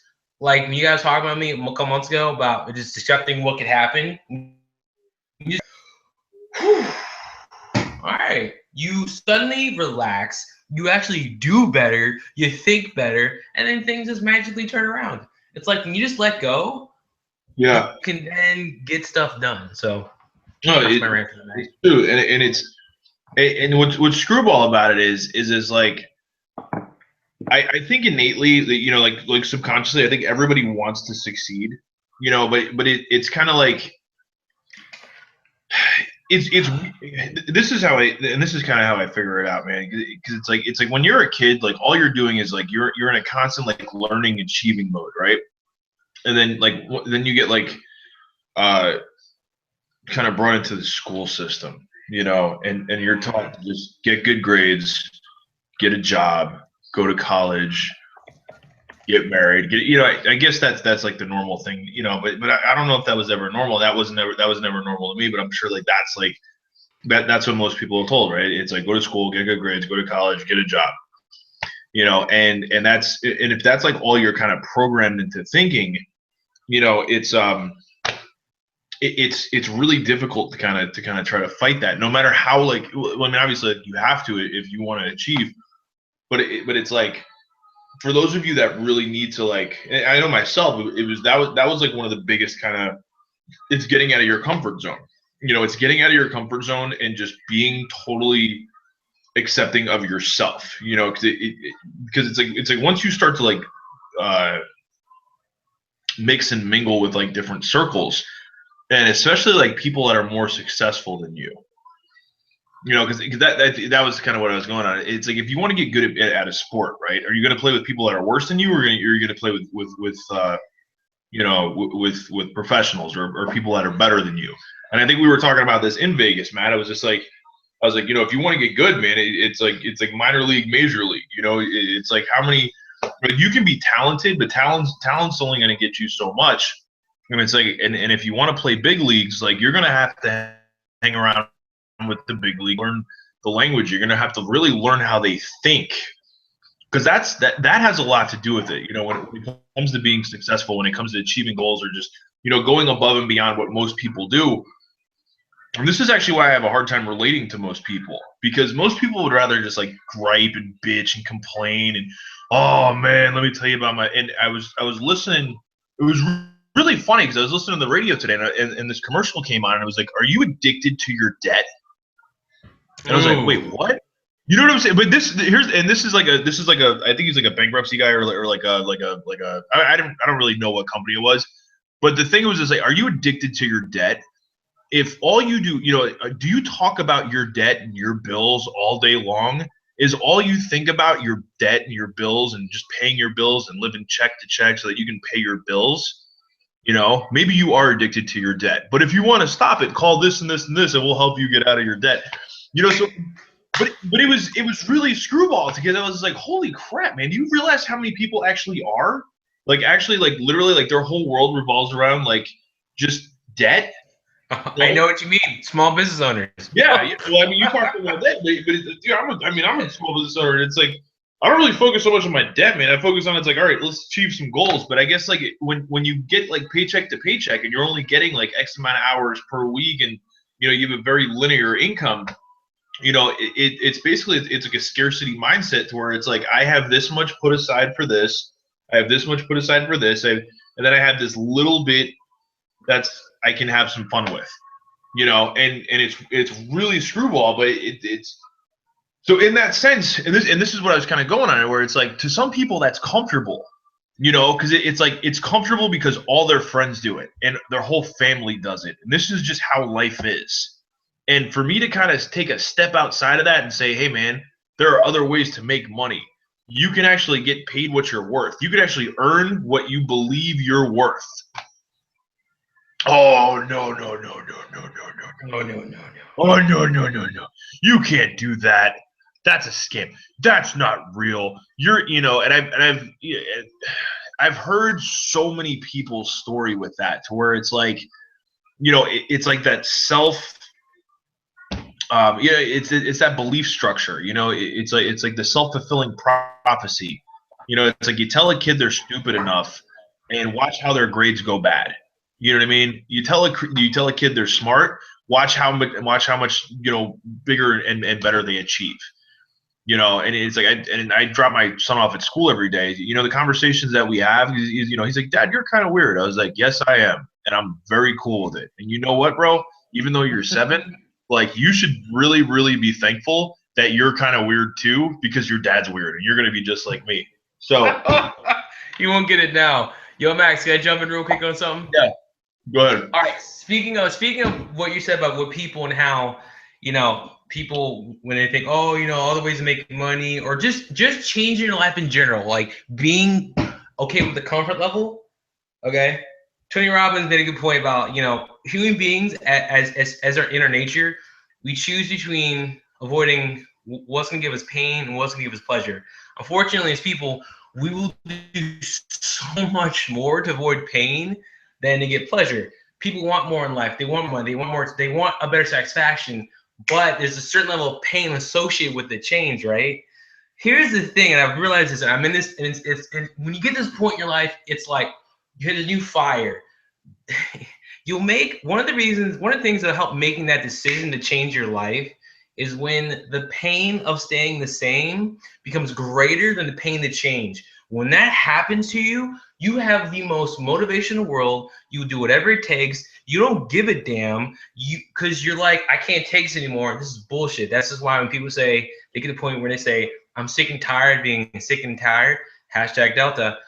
[SPEAKER 2] like when you guys talked about me a couple months ago about just accepting what could happen, Whew. All right. You suddenly relax. You actually do better. You think better, and then things just magically turn around. It's like when you just let go,
[SPEAKER 3] Yeah.
[SPEAKER 2] you can then get stuff done. So
[SPEAKER 3] No,
[SPEAKER 2] that's my rant for the night.
[SPEAKER 3] it's true, and what's screwball about it is like I think innately that like subconsciously I think everybody wants to succeed, but it's kind of like it's this is how this is kind of how I figure it out, man, because it's like when you're a kid, like all you're doing is like you're in a constant like learning achieving mode, right? And then then you get like uh kind of brought into the school system, and you're taught to just get good grades, get a job, go to college, get married, I guess that's like the normal thing, but I don't know if that was ever normal. That was never normal to me, but I'm sure like that's what most people are told, right? It's like go to school, get good grades, go to college, get a job, and if that's like all you're kind of programmed into thinking, it's really difficult to kind of try to fight that, no matter how like, well, I mean, obviously like, you have to if you want to achieve, but it's like for those of you that really need to like, I know myself, that was like one of the biggest kind of, it's getting out of your comfort zone. It's getting out of your comfort zone and just being totally accepting of yourself. Because it's like once you start to like mix and mingle with like different circles, and especially like people that are more successful than you. Because that was kind of what I was going on. It's like if you want to get good at a sport, right? Are you going to play with people that are worse than you, or are you going to play with professionals or people that are better than you? And I think we were talking about this in Vegas, Matt. I was like, if you want to get good, man, it's like minor league, major league. It's like how many. You can be talented, but talent's only going to get you so much. I mean, it's like, and if you want to play big leagues, like you're going to have to hang around with the big league, learn the language. You're going to have to really learn how they think, because that has a lot to do with it. When it comes to being successful, when it comes to achieving goals, or just going above and beyond what most people do. And this is actually why I have a hard time relating to most people, because most people would rather just like gripe and bitch and complain and, oh man, let me tell you about my. And I was listening. It was really funny because I was listening to the radio today, and this commercial came on, and it was like, "Are you addicted to your debt?" And I was like, "Wait, what?" You know what I'm saying? But this is like a I think he's like a bankruptcy guy or like a I don't really know what company it was, but the thing was is like, are you addicted to your debt? If all you do, do you talk about your debt and your bills all day long? Is all you think about your debt and your bills and just paying your bills and living check to check so that you can pay your bills? Maybe you are addicted to your debt, but if you want to stop it, call this and this and this, and we'll help you get out of your debt. So, but it was really screwball because I was like, holy crap, man! Do you realize how many people actually are like literally like their whole world revolves around like just debt?
[SPEAKER 2] I know what you mean. Small business owners.
[SPEAKER 3] Yeah, well, I mean, you talked about that, but dude, I'm a small business owner. And it's like I don't really focus so much on my debt, man. I focus on it's like, all right, let's achieve some goals. But I guess like when you get like paycheck to paycheck, and you're only getting like X amount of hours per week, and you have a very linear income, it's basically it's like a scarcity mindset to where it's like I have this much put aside for this, I have this much put aside for this, and then I have this little bit that's I can have some fun with. And it's really screwball, but it's so in that sense, and this is what I was kind of going on, where it's like to some people that's comfortable, because it's like it's comfortable because all their friends do it and their whole family does it, and this is just how life is. And for me to kind of take a step outside of that and say, hey man, there are other ways to make money. You can actually get paid what you're worth. You can actually earn what you believe you're worth. Oh no.
[SPEAKER 2] Oh no.
[SPEAKER 3] Oh no. You can't do that. That's a scam. That's not real. And I've heard so many people's story with that to where it's like, it's like that self. It's that belief structure. It's like the self-fulfilling prophecy. It's like you tell a kid they're stupid enough, and watch how their grades go bad. You know what I mean? You tell a kid they're smart. watch how much bigger and better they achieve. And it's like, I drop my son off at school every day. The conversations that we have, he's like, Dad, you're kind of weird. I was like, yes, I am. And I'm very cool with it. And you know what, bro? Even though you're 7, like, you should really, really be thankful that you're kind of weird too, because your dad's weird and you're going to be just like me. So
[SPEAKER 2] you won't get it now. Yo, Max, can I jump in real quick on something?
[SPEAKER 3] Yeah, go ahead.
[SPEAKER 2] All right. Speaking of what you said about what people and how, people when they think, oh, all the ways to make money, or just changing your life in general, like being okay with the comfort level. Okay. Tony Robbins made a good point about, human beings as our inner nature, we choose between avoiding what's going to give us pain and what's going to give us pleasure. Unfortunately, as people, we will do so much more to avoid pain than to get pleasure. People want more in life. They want money. They want more. They want a better satisfaction. But there's a certain level of pain associated with the change, right? Here's the thing, and I've realized this, and I'm in this, and it's when you get to this point in your life, it's like you hit a new fire. You'll make one of the things that help making that decision to change your life is when the pain of staying the same becomes greater than the pain to change. When that happens to you, you have the most motivation in the world. You do whatever it takes. You don't give a damn. Because you're like, I can't take this anymore. This is bullshit. That's just why when people say, they get to the point where they say, I'm sick and tired of being sick and tired, hashtag Delta.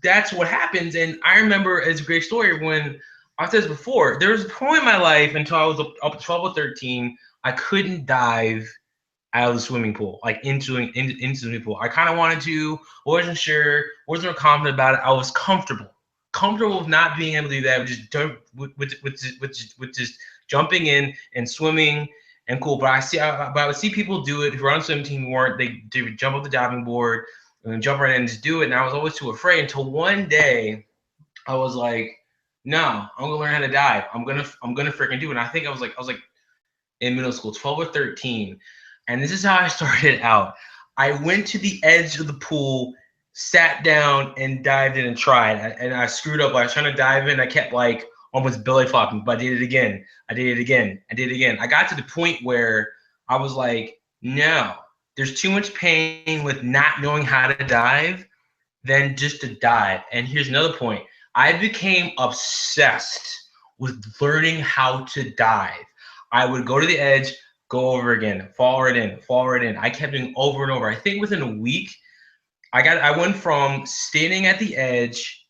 [SPEAKER 2] That's what happens. And I remember, it's a great story, when I've said this before, there was a point in my life until I was up to 12 or 13, I couldn't dive out of the swimming pool, like into the swimming pool. I kind of wanted to, wasn't sure, wasn't real confident about it. I was comfortable with not being able to do that, with just jumping in and swimming and cool. But I would see people do it who were on the swim team who weren't. They would jump off the diving board and then jump right in and just do it. And I was always too afraid until one day I was like, no, I'm gonna learn how to dive. I'm gonna freaking do it. And I think I was like in middle school, 12 or 13. And this is how I started out. I went to the edge of the pool, sat down, and dived in and tried. And I screwed up. I was trying to dive in. I kept like almost belly flopping, but I did it again. I did it again. I got to the point where I was like, no, there's too much pain with not knowing how to dive than just to dive. And here's another point. I became obsessed with learning how to dive. I would go to the edge, go over again, fall right in. I kept doing over and over. I think within a week, I went from standing at the edge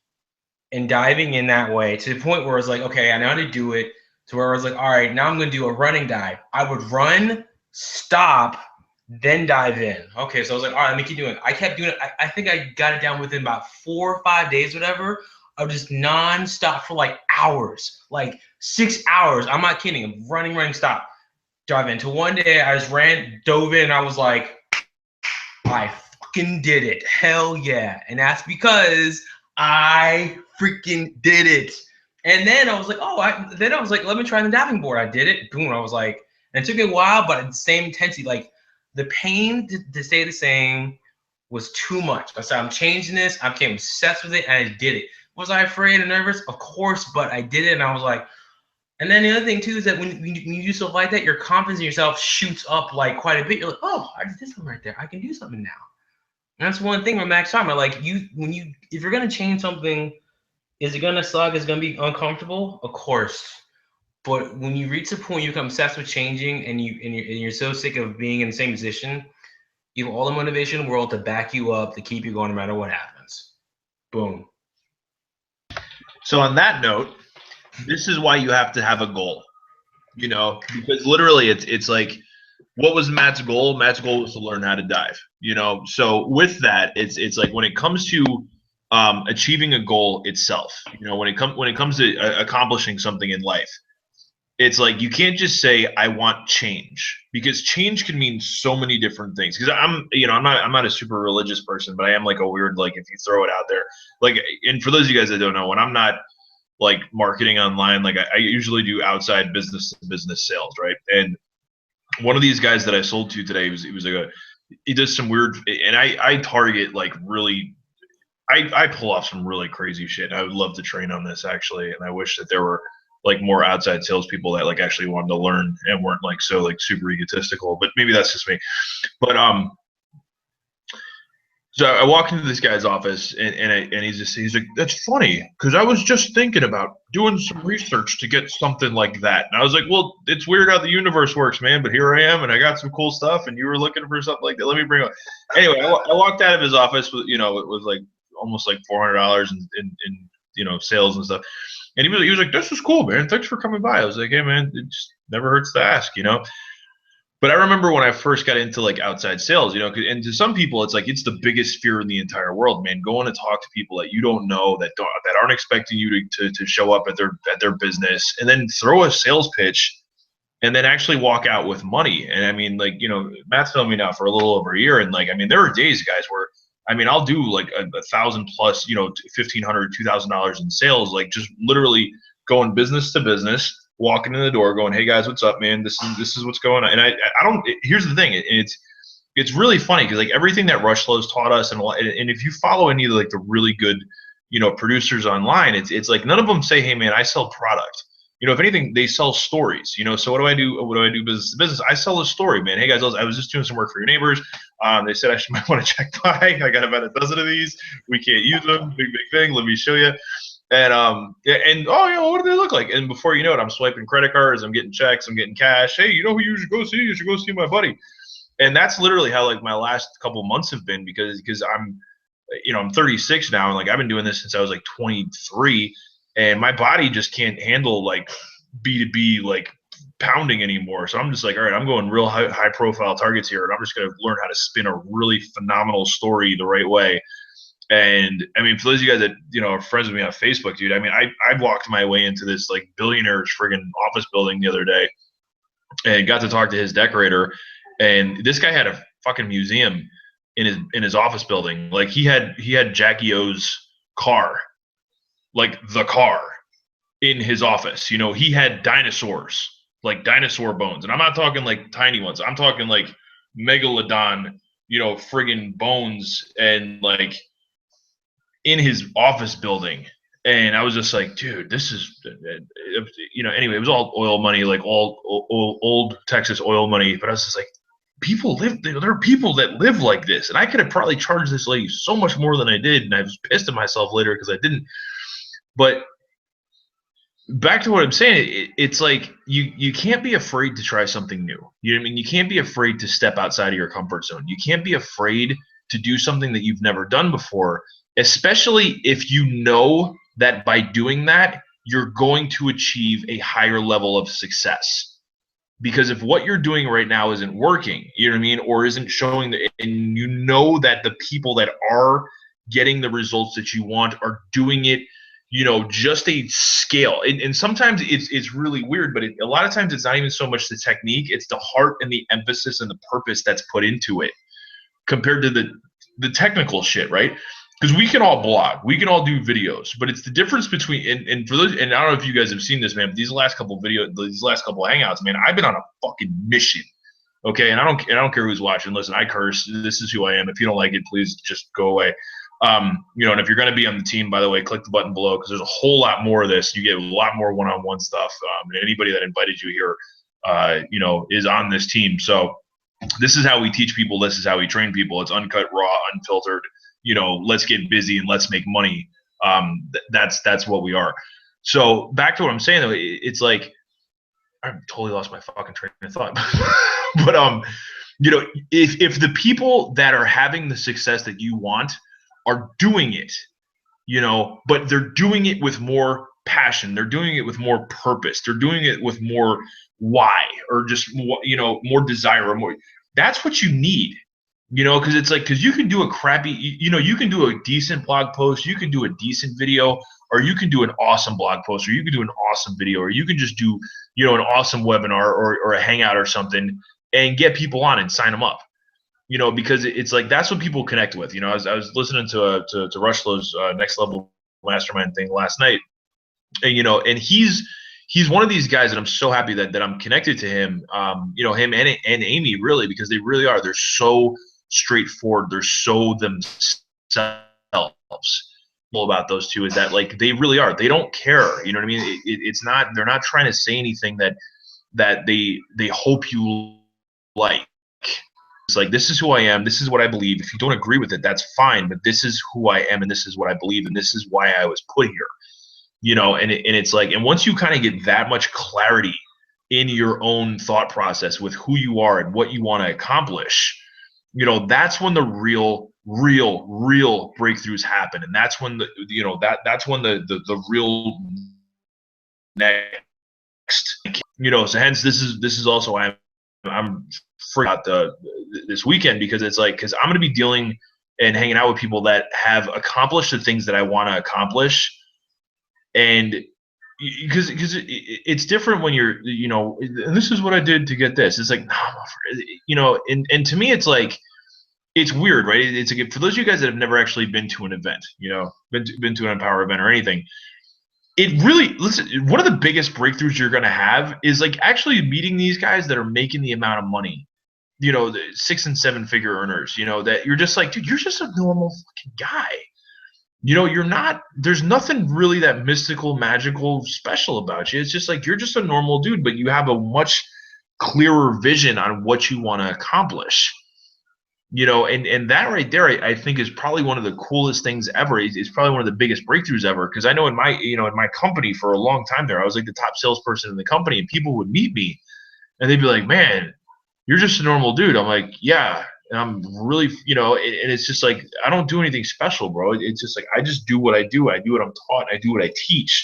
[SPEAKER 2] and diving in that way to the point where I was like, okay, I know how to do it, to where I was like, all right, now I'm going to do a running dive. I would run, stop, then dive in. Okay, so I was like, all right, let me keep doing it. I kept doing it. I think I got it down within about 4 or 5 days, whatever, of just nonstop for like hours, like 6 hours. I'm not kidding. I'm running, stop, dive in. Until one day I just dove in, and I was like, I fucking did it. Hell yeah. And that's because I freaking did it. And then I was like, let me try the diving board. I did it. Boom. I was like, and it took me a while, but at the same intensity, like the pain to stay the same was too much. I said, I'm changing this. I became obsessed with it, and I did it. Was I afraid and nervous? Of course, but I did it, and I was like, and then the other thing too is that when you do stuff like that, your confidence in yourself shoots up like quite a bit. You're like, oh, I did this one right there. I can do something now. And that's one thing with Max Time. Like if you're gonna change something, is it gonna suck? Is it gonna be uncomfortable? Of course. But when you reach the point you become obsessed with changing, and you're so sick of being in the same position, you have all the motivation in the world to back you up, to keep you going no matter what happens. Boom.
[SPEAKER 3] So on that note, this is why you have to have a goal, because literally it's like, what was Matt's goal? Matt's goal was to learn how to dive, So with that, it's like when it comes to achieving a goal itself, when it comes to accomplishing something in life, it's like you can't just say I want change, because change can mean so many different things. Because I'm not a super religious person, but I am like a weird, like, if you throw it out there, like, and for those of you guys that don't know, when I'm not like marketing online, like I usually do outside business to business sales, right? And one of these guys that I sold to today he does some weird, and I target like really I pull off some really crazy shit. I would love to train on this actually, and I wish that there were like more outside salespeople that like actually wanted to learn and weren't like so like super egotistical. But maybe that's just me. But so I walk into this guy's office and he's like, that's funny because I was just thinking about doing some research to get something like that. And I was like, well, it's weird how the universe works, man. But here I am, and I got some cool stuff, and you were looking for something like that. Let me bring it. Anyway, I walked out of his office with, you know, it was like almost like $400 in you know sales and stuff. And he was like, this is cool, man. Thanks for coming by. I was like, hey, man, it just never hurts to ask, you know. But I remember when I first got into like outside sales, you know, and to some people, it's like it's the biggest fear in the entire world, man. Going to talk to people that you don't know, that aren't expecting you to show up at their business, and then throw a sales pitch, and then actually walk out with money. And I mean, like, you know, Matt's known me now for a little over a year, and like, I mean, there are days, guys, where I mean, I'll do like a 1,000 plus, you know, $1,500, $2,000 in sales, like just literally going business to business, walking in the door, going, "Hey guys, what's up, man? This is what's going on." And I don't. Here's the thing. It's really funny because like everything that Rushflow's taught us, and if you follow any of like the really good, you know, producers online, it's like none of them say, "Hey man, I sell product." You know, if anything, they sell stories. You know, so what do I do? What do I do business to business? I sell a story, man. Hey guys, I was just doing some work for your neighbors. They said I might want to check by. I got about a dozen of these. We can't use them. Big thing. Let me show you. And yeah, and oh, you know, what do they look like? And before you know it, I'm swiping credit cards, I'm getting checks, I'm getting cash. Hey, you know who you should go see? You should go see my buddy. And that's literally how like my last couple months have been because I'm, you know, I'm 36 now, and like I've been doing this since I was like 23, and my body just can't handle like B2B like pounding anymore. So I'm just like, all right, I'm going real high profile targets here, and I'm just gonna learn how to spin a really phenomenal story the right way. And I mean, for those of you guys that, you know, are friends with me on Facebook, dude, I mean, I walked my way into this like billionaire's friggin' office building the other day and got to talk to his decorator. And this guy had a fucking museum in his office building. Like he had Jackie O's car, like the car in his office. You know, he had dinosaurs, like dinosaur bones. And I'm not talking like tiny ones. I'm talking like megalodon, you know, friggin' bones and like in his office building. And I was just like, dude, this is, you know, anyway, it was all oil money, like all old Texas oil money. But I was just like, people live, there are people that live like this. And I could have probably charged this lady so much more than I did. And I was pissed at myself later because I didn't. But back to what I'm saying, it's like you can't be afraid to try something new. You know what I mean? You can't be afraid to step outside of your comfort zone. You can't be afraid to do something that you've never done before, especially if you know that by doing that, you're going to achieve a higher level of success. Because if what you're doing right now isn't working, you know what I mean, or isn't showing, and you know that the people that are getting the results that you want are doing it, you know, just a scale. And sometimes it's really weird, but a lot of times it's not even so much the technique, it's the heart and the emphasis and the purpose that's put into it compared to the technical shit, right? Because we can all blog, we can all do videos, but it's the difference between, and for those, and I don't know if you guys have seen this, man, but these last couple hangouts, man, I've been on a fucking mission. Okay, and I don't care who's watching. Listen, I curse. This is who I am. If you don't like it, please just go away. You know, and if you're going to be on the team, by the way, click the button below because there's a whole lot more of this. You get a lot more one-on-one stuff. And anybody that invited you here, you know, is on this team. So this is how we teach people. This is how we train people. It's uncut, raw, unfiltered. You know, let's get busy and let's make money. That's what we are. So back to what I'm saying though, it's like I totally lost my fucking train of thought. But you know, if the people that are having the success that you want are doing it, you know, but they're doing it with more passion, they're doing it with more purpose, they're doing it with more why, or just more, you know, more desire, or more. That's what you need, you know, because it's like, because you can do a crappy, you know, you can do a decent blog post, you can do a decent video, or you can do an awesome blog post, or you can do an awesome video, or you can just do, you know, an awesome webinar or a hangout or something and get people on and sign them up. You know, because it's like that's what people connect with. You know, I was listening to Rushflow's Next Level Mastermind thing last night, and you know, and he's one of these guys that I'm so happy that I'm connected to him. You know, him and Amy really, because they really are. They're so straightforward. They're so themselves. about those two is that like they really are. They don't care. You know what I mean? It's not. They're not trying to say anything that they hope you like. It's like, this is who I am. This is what I believe. If you don't agree with it, that's fine. But this is who I am, and this is what I believe, and this is why I was put here. And it's like, and once you kind of get that much clarity in your own thought process with who you are and what you want to accomplish, that's when the real breakthroughs happen, and that's when that's when the real next. So hence this is also why I'm freaking out this weekend, because it's like, because I'm going to be dealing and hanging out with people that have accomplished the things that I want to accomplish. And because it's different when you're, and this is what I did to get this. It's like, and to me, it's like, it's weird, right? It's like, for those of you guys that have never actually been to an event, been to an Empower event or anything, it really, listen, one of the biggest breakthroughs you're going to have is like actually meeting these guys that are making the amount of money, the 6- and 7-figure earners, that you're just like, dude, you're just a normal fucking guy. You're not, there's nothing really that mystical, magical, special about you. It's just like, you're just a normal dude, but you have a much clearer vision on what you want to accomplish. And that right there, I think is probably one of the coolest things ever. It's probably one of the biggest breakthroughs ever. Because I know in my company for a long time there, I was like the top salesperson in the company, and people would meet me and they'd be like, man, you're just a normal dude. I'm like, yeah. And I'm really, and it's just like, I don't do anything special, bro. It's just like, I just do what I do. I do what I'm taught. I do what I teach,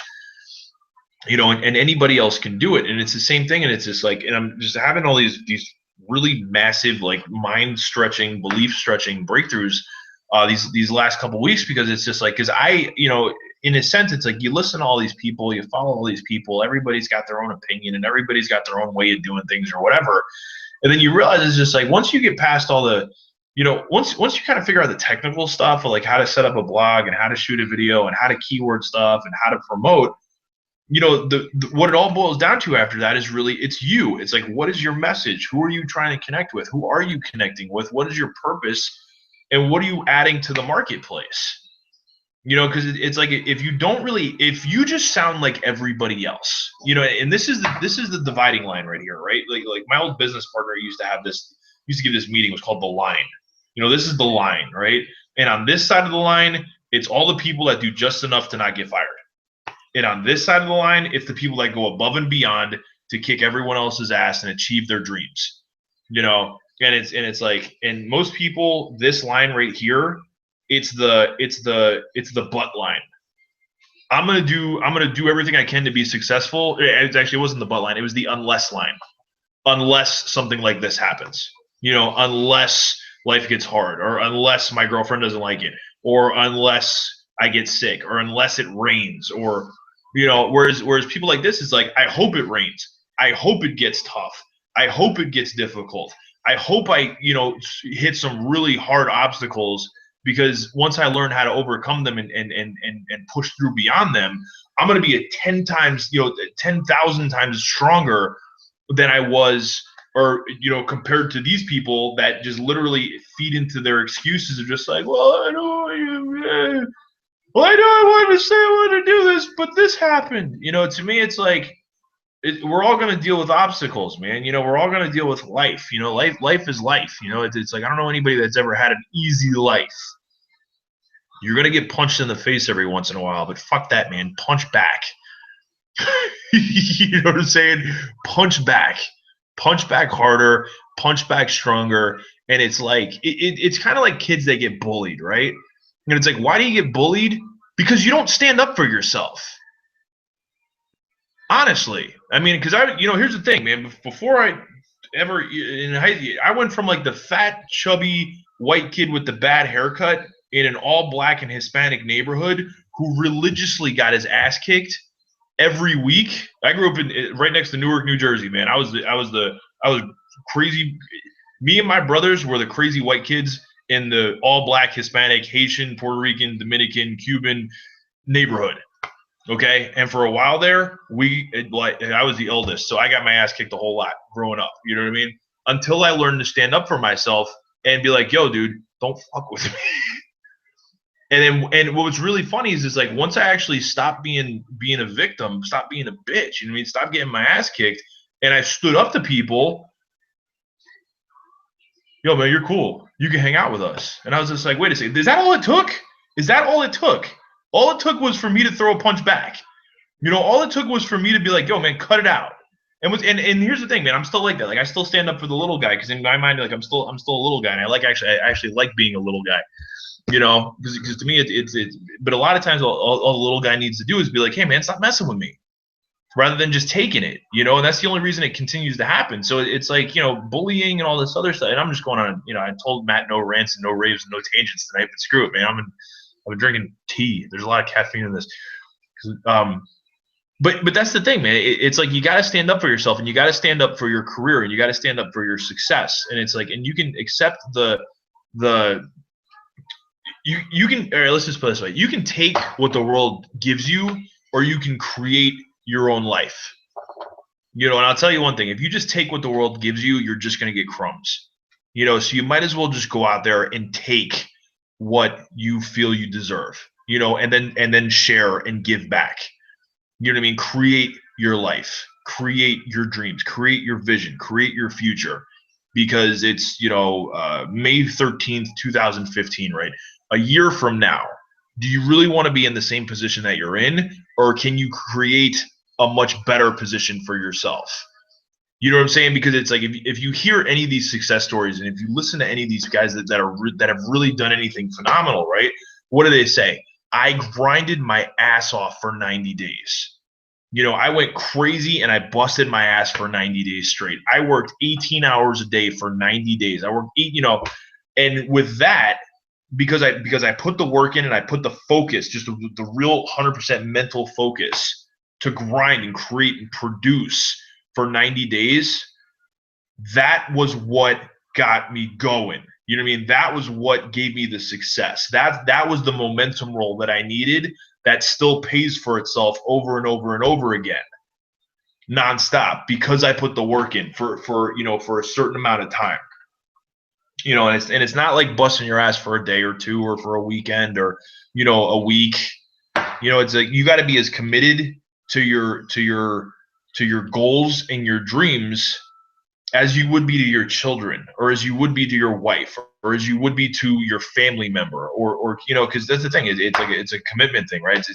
[SPEAKER 3] and anybody else can do it. And it's the same thing. And it's just like, and I'm just having all these really massive, like mind stretching, belief stretching breakthroughs these last couple of weeks, because it's just like, because in a sense, it's like, you listen to all these people, you follow all these people, everybody's got their own opinion and everybody's got their own way of doing things or whatever. And then you realize it's just like, once you get past all the, once you kind of figure out the technical stuff of like how to set up a blog and how to shoot a video and how to keyword stuff and how to promote, what it all boils down to after that is really, it's you. It's like, what is your message? Who are you trying to connect with? Who are you connecting with? What is your purpose? And what are you adding to the marketplace? Because it's like, if you just sound like everybody else, and this is the dividing line right here, right? Like my old business partner used to give this meeting. It was called the line. This is the line, right? And on this side of the line, it's all the people that do just enough to not get fired. And on this side of the line, it's the people that go above and beyond to kick everyone else's ass and achieve their dreams. And it's like, and most people, this line right here, it's the butt line. I'm gonna do everything I can to be successful. It wasn't the butt line. It was the unless line. Unless something like this happens, unless life gets hard, or unless my girlfriend doesn't like it, or unless I get sick, or unless it rains, or whereas people like this is like, I hope it rains. I hope it gets tough. I hope it gets difficult. I hope I hit some really hard obstacles, because once I learn how to overcome them and push through beyond them, I'm going to be 10,000 times stronger than I was, or compared to these people that just literally feed into their excuses of just like, well, I know I wanted to say I wanted to do this, but this happened. To me, it's like, we're all going to deal with obstacles, man. We're all going to deal with life. Life is life. It's like, I don't know anybody that's ever had an easy life. You're going to get punched in the face every once in a while, but fuck that, man. Punch back. You know what I'm saying? Punch back harder, punch back stronger. And it's like, it's kind of like kids that get bullied, right? And it's like, why do you get bullied? Because you don't stand up for yourself. Honestly. I mean, because here's the thing, man. Before I ever, I went from like the fat, chubby white kid with the bad haircut in an all black and Hispanic neighborhood who religiously got his ass kicked every week. I grew up right next to Newark, New Jersey, man. I was crazy. Me and my brothers were the crazy white kids in the all black, Hispanic, Haitian, Puerto Rican, Dominican, Cuban neighborhood. Okay. And for a while there, I was the eldest. So I got my ass kicked a whole lot growing up. You know what I mean? Until I learned to stand up for myself and be like, yo, dude, don't fuck with me. And what was really funny is like once I actually stopped being a victim, stopped being a bitch, you know what I mean, stopped getting my ass kicked, and I stood up to people. Yo, man, you're cool. You can hang out with us. And I was just like, wait a second, is that all it took? Is that all it took? All it took was for me to throw a punch back. You know, all it took was for me to be like, yo, man, cut it out. And here's the thing, man, I'm still like that. Like I still stand up for the little guy because in my mind, like I'm still a little guy, and I actually like being a little guy. You know, because to me it's but a lot of times all the little guy needs to do is be like, hey, man, stop messing with me, rather than just taking it, you know, and that's the only reason it continues to happen. So it's like, you know, bullying and all this other stuff. And I'm just going on, you know, I told Matt no rants and no raves and no tangents tonight, but screw it, man. I'm drinking tea. There's a lot of caffeine in this. But that's the thing, man. It's like you got to stand up for yourself, and you got to stand up for your career, and you got to stand up for your success. And it's like, and you can accept you can, all right, let's just put it this way. You can take what the world gives you, or you can create your own life. You know, and I'll tell you one thing, if you just take what the world gives you, you're just going to get crumbs. You know, so you might as well just go out there and take what you feel you deserve, you know, and then share and give back. You know what I mean? Create your life, create your dreams, create your vision, create your future, because it's, you know, May 13th, 2015, right? A year from now, do you really want to be in the same position that you're in, or can you create a much better position for yourself? You know what I'm saying? Because it's like if you hear any of these success stories, and if you listen to any of these guys that have really done anything phenomenal, right? What do they say? I grinded my ass off for 90 days. You know, I went crazy and I busted my ass for 90 days straight. I worked 18 hours a day for 90 days. I worked you know, and with that, because I put the work in and I put the focus, just the real 100% mental focus to grind and create and produce for 90 days, that was what got me going. You know what I mean? That was what gave me the success. That was the momentum roll that I needed, that still pays for itself over and over and over again, nonstop, because I put the work in for you know, for a certain amount of time. You know, and it's not like busting your ass for a day or two or for a weekend or, you know, a week. You know, it's like you got to be as committed to your goals and your dreams as you would be to your children, or as you would be to your wife, or as you would be to your family member, or you know, because that's the thing. It's like it's a commitment thing, right?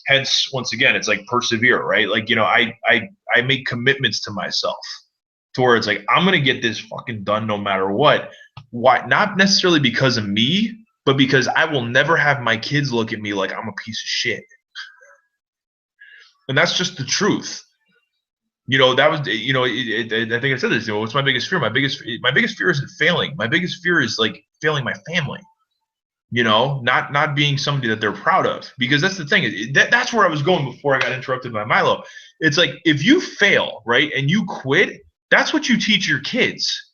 [SPEAKER 3] Hence, once again, it's like persevere, right? Like, you know, I make commitments to myself to where it's like I'm gonna get this fucking done no matter what. Why? Not necessarily because of me, but because I will never have my kids look at me like I'm a piece of shit. And that's just the truth. You know, that was, you know, I think I said this, you know, what's my biggest fear? My biggest fear isn't failing. My biggest fear is like failing my family, you know, not being somebody that they're proud of, because that's the thing. That's where I was going before I got interrupted by Milo. It's like, if you fail, right, and you quit, that's what you teach your kids,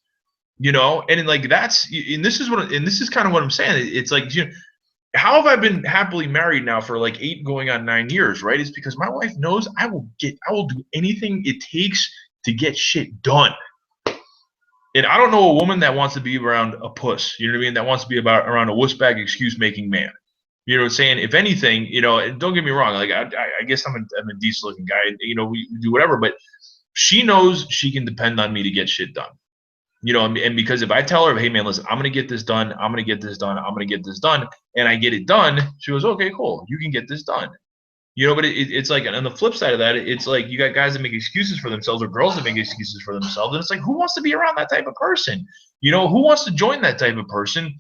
[SPEAKER 3] you know? And like, and this is kind of what I'm saying. It's like, you know, how have I been happily married now for like 8 going on 9 years, right? It's because my wife knows I will do anything it takes to get shit done. And I don't know a woman that wants to be around a puss, you know what I mean? That wants to be around a wussbag excuse-making man. You know what I'm saying? If anything, you know, and don't get me wrong, like I guess I'm a decent-looking guy, you know, we do whatever, but she knows she can depend on me to get shit done. You know, and because if I tell her, hey, man, listen, I'm going to get this done, I'm going to get this done, I'm going to get this done, and I get it done, she goes, okay, cool, you can get this done. You know, but it's like, on the flip side of that, it's like you got guys that make excuses for themselves, or girls that make excuses for themselves, and it's like, who wants to be around that type of person? You know, who wants to join that type of person?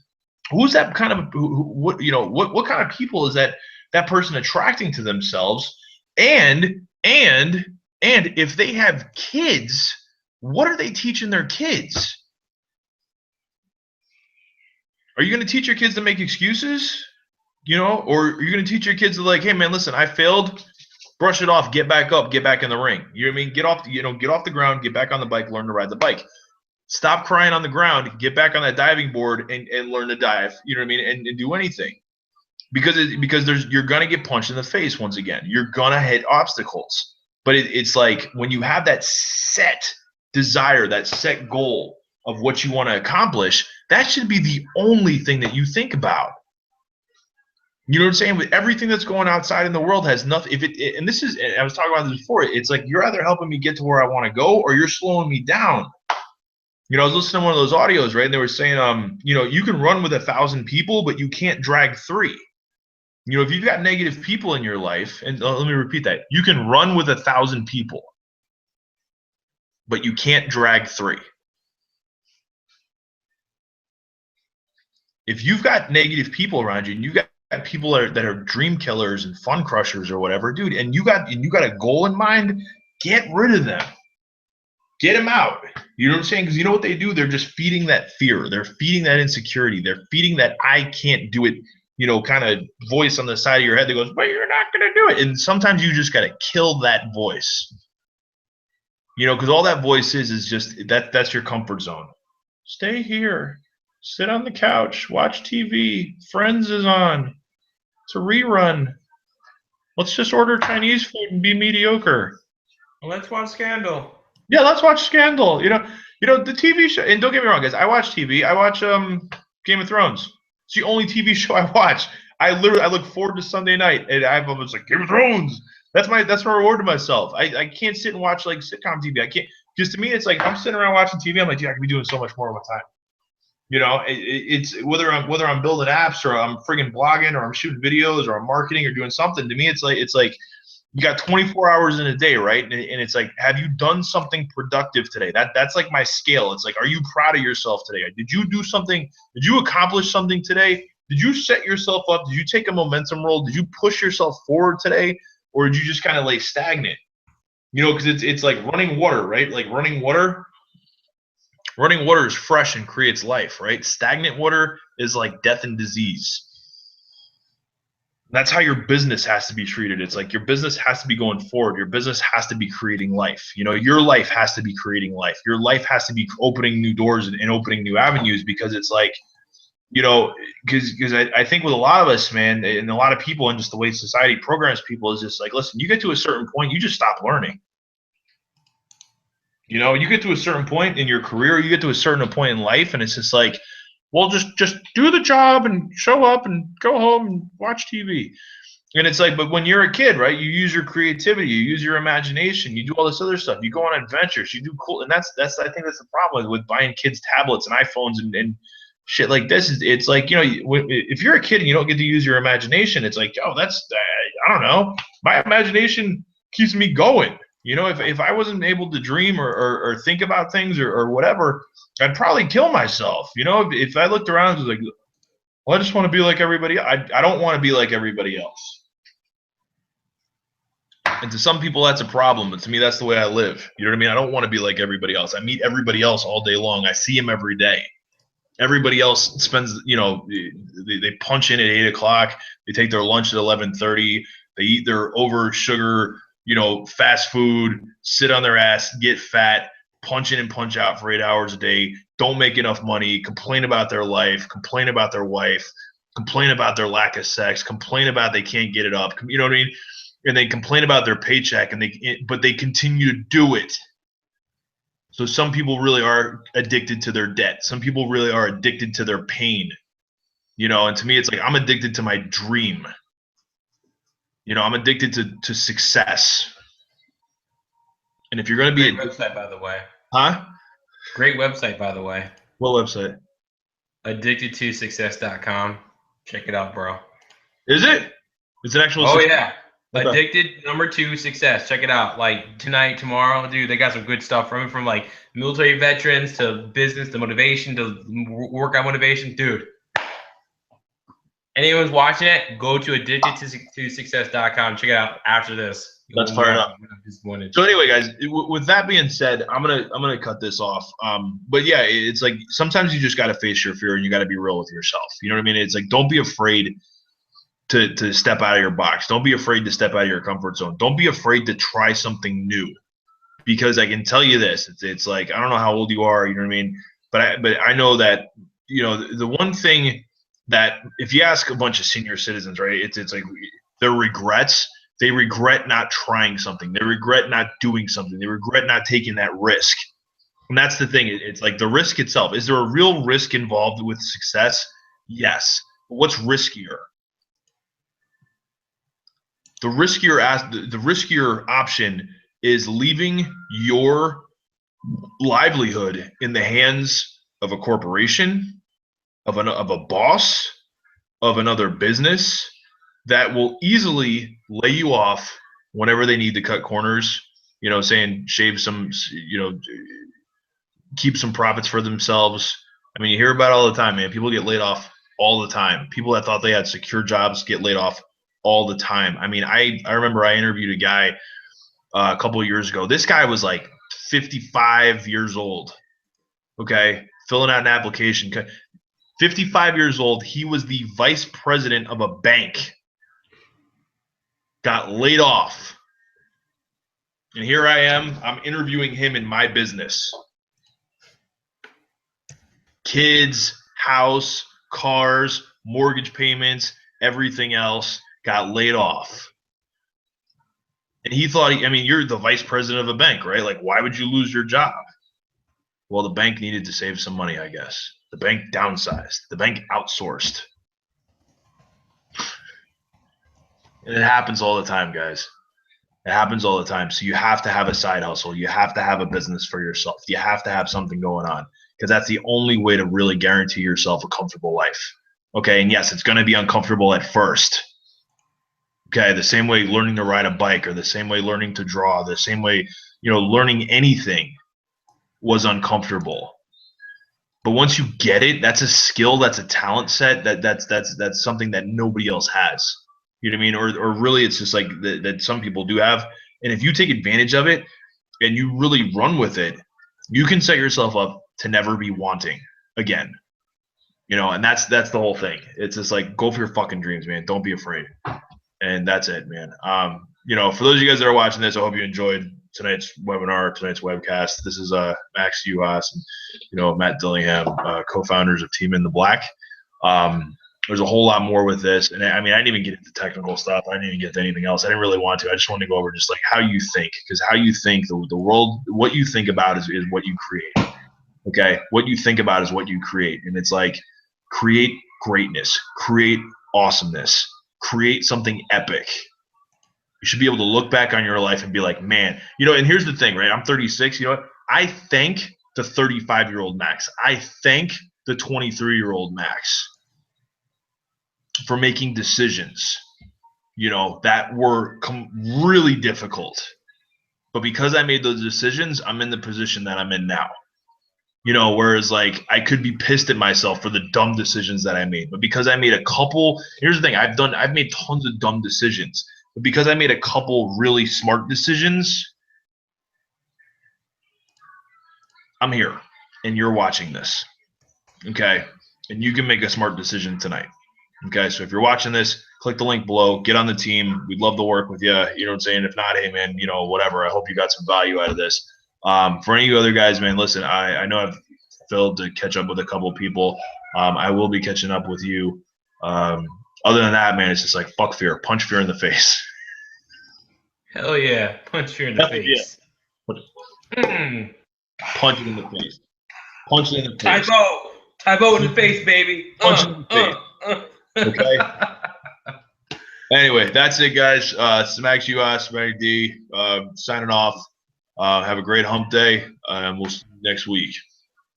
[SPEAKER 3] Who's that kind of, what, you know, what kind of people is that person attracting to themselves? And if they have kids, what are they teaching their kids? Are you going to teach your kids to make excuses? You know, or are you going to teach your kids to, like, hey, man, listen, I failed, brush it off, get back up, get back in the ring. You know what I mean? Get off the ground, get back on the bike, learn to ride the bike. Stop crying on the ground, get back on that diving board and learn to dive. You know what I mean? And do anything. Because you're going to get punched in the face once again. You're going to hit obstacles. But it's like, when you have that set desire, that set goal of what you want to accomplish, that should be the only thing that you think about. You know what I'm saying? With everything that's going outside in the world has nothing. If it and this is, I was talking about this before. It's like you're either helping me get to where I want to go, or you're slowing me down. I was listening to one of those audios, right? And they were saying, you can run with 1,000 people, but you can't drag 3. If you've got negative people in your life, and let me repeat that, you can run with 1,000 people, but you can't drag 3. If you've got negative people around you, and you've got people that are dream killers and fun crushers or whatever, dude, and you got a goal in mind, get rid of them. Get them out. You know what I'm saying? Because you know what they do? They're just feeding that fear. They're feeding that insecurity. They're feeding that I can't do it, kind of voice on the side of your head that goes, but you're not going to do it. And sometimes you just got to kill that voice. Because all that voice is just that's your comfort zone. Stay here. Sit on the couch. Watch TV. Friends is on. It's a rerun. Let's just order Chinese food and be mediocre.
[SPEAKER 2] Let's watch Scandal.
[SPEAKER 3] Yeah, let's watch Scandal. The TV show. And don't get me wrong, guys. I watch TV. I watch Game of Thrones. It's the only TV show I watch. I look forward to Sunday night, and I was like, Game of Thrones. That's my reward to myself. I can't sit and watch like sitcom TV. I can't, because to me it's like I'm sitting around watching TV. I'm like, dude, I could be doing so much more with my time. It's whether I'm building apps or I'm friggin' blogging or I'm shooting videos or I'm marketing or doing something. To me, it's like you got 24 hours in a day, right? And it's like, have you done something productive today? That's like my scale. It's like, are you proud of yourself today? Did you do something? Did you accomplish something today? Did you set yourself up? Did you take a momentum roll? Did you push yourself forward today? Or did you just kind of lay stagnant? Because it's like running water, right? Like running water is fresh and creates life, right? Stagnant water is like death and disease. That's how your business has to be treated. It's like your business has to be going forward. Your business has to be creating life. Your life has to be creating life. Your life has to be opening new doors and opening new avenues, because it's like, because I think with a lot of us, man, and a lot of people, and just the way society programs people, is just like, listen, you get to a certain point, you just stop learning. You get to a certain point in your career, you get to a certain point in life, and it's just like, well, just do the job and show up and go home and watch TV. And it's like, but when you're a kid, right, you use your creativity, you use your imagination, you do all this other stuff, you go on adventures, you do cool, and that's I think that's the problem with buying kids tablets and iPhones and shit like this. It's like, if you're a kid and you don't get to use your imagination, it's like, oh, that's, I don't know, my imagination keeps me going. If I wasn't able to dream or think about things or whatever, I'd probably kill myself. If I looked around and was like, well, I just want to be like everybody. I don't want to be like everybody else. And to some people, that's a problem. But to me, that's the way I live. You know what I mean? I don't want to be like everybody else. I meet everybody else all day long. I see them every day. Everybody else spends, they punch in at 8 o'clock. They take their lunch at 11:30. They eat their over sugar, fast food, sit on their ass, get fat, punch in and punch out for 8 hours a day, don't make enough money, complain about their life, complain about their wife, complain about their lack of sex, complain about they can't get it up, you know what I mean? And they complain about their paycheck, but they continue to do it. So some people really are addicted to their debt. Some people really are addicted to their pain. And to me, it's like, I'm addicted to my dream. I'm addicted to success. And if you're going to be
[SPEAKER 2] Great website, by the way.
[SPEAKER 3] Huh?
[SPEAKER 2] Great website, by the way.
[SPEAKER 3] What website?
[SPEAKER 2] Addicted2success.com. Check it out, bro.
[SPEAKER 3] Is it? It's an actual.
[SPEAKER 2] Oh yeah.
[SPEAKER 3] Okay.
[SPEAKER 2] Addicted #2 success. Check it out. Like tonight, tomorrow, dude. They got some good stuff from like military veterans to business to motivation to workout motivation, dude. Anyone's watching it, go to addicted2success.com. Check it out after this.
[SPEAKER 3] That's far enough. So anyway, guys, with that being said, I'm gonna cut this off. But yeah, it's like sometimes you just got to face your fear and you got to be real with yourself. You know what I mean? It's like, don't be afraid to step out of your box. Don't be afraid to step out of your comfort zone. Don't be afraid to try something new, because I can tell you this: it's like, I don't know how old you are. You know what I mean? But I know that the one thing that if you ask a bunch of senior citizens, right, it's like their regrets. They regret not trying something. They regret not doing something. They regret not taking that risk. And that's the thing. It's like the risk itself. Is there a real risk involved with success? Yes. But what's riskier? The riskier option is leaving your livelihood in the hands of a corporation, of a boss, of another business that will easily lay you off whenever they need to cut corners, saying shave some, keep some profits for themselves. I mean, you hear about it all the time, man. People get laid off all the time. People that thought they had secure jobs get laid off all the time. I mean, I remember I interviewed a guy a couple of years ago. This guy was like 55 years old, okay, filling out an application. 55 years old. He was the vice president of a bank. Got laid off. And here I am. I'm interviewing him in my business. Kids, house, cars, mortgage payments, everything else, got laid off. And he thought, you're the vice president of a bank, right? Like, why would you lose your job? Well, the bank needed to save some money, I guess. The bank downsized. The bank outsourced. And it happens all the time, guys. It happens all the time. So you have to have a side hustle. You have to have a business for yourself. You have to have something going on, because that's the only way to really guarantee yourself a comfortable life. Okay, and yes, it's going to be uncomfortable at first. Okay, the same way learning to ride a bike, or the same way learning to draw, the same way, learning anything was uncomfortable. But once you get it, that's a skill, that's a talent set, that's something that nobody else has. You know what I mean? Or really, it's just like that some people do have. And if you take advantage of it and you really run with it, you can set yourself up to never be wanting again. And that's the whole thing. It's just like, go for your fucking dreams, man. Don't be afraid. And that's it, man. For those of you guys that are watching this, I hope you enjoyed tonight's webinar, tonight's webcast. This is Max Uas and Matt Dillingham, co-founders of Team in the Black. There's a whole lot more with this, and I didn't even get into technical stuff. I didn't even get to anything else. I didn't really want to. I just wanted to go over just like how you think, because how you think, the world, what you think about is what you create. Okay, what you think about is what you create, and it's like create greatness, create awesomeness, create something epic. You should be able to look back on your life and be like, man, and here's the thing, right? I'm 36. You know what? I thank the 35-year-old Max. I thank the 23-year-old Max for making decisions, that were really difficult. But because I made those decisions, I'm in the position that I'm in now. Whereas like I could be pissed at myself for the dumb decisions that I made. But because I made a couple, here's the thing, I've made tons of dumb decisions. But because I made a couple really smart decisions, I'm here and you're watching this. Okay? And you can make a smart decision tonight. Okay, so if you're watching this, click the link below, get on the team. We'd love to work with you. You know what I'm saying? If not, hey, man, whatever. I hope you got some value out of this. For any of you other guys, man, listen, I know I've failed to catch up with a couple of people. I will be catching up with you. Other than that, man, it's just like fuck fear. Punch fear in the face.
[SPEAKER 2] Hell yeah. Punch fear in the face.
[SPEAKER 3] Yeah. Punch it in the face. Punch it in the face.
[SPEAKER 2] Tybo in the face, baby.
[SPEAKER 3] Punch it in the face. Okay. Anyway, that's it, guys. It's Max Uas, Mary D, signing off. Have a great hump day, and we'll see you next week.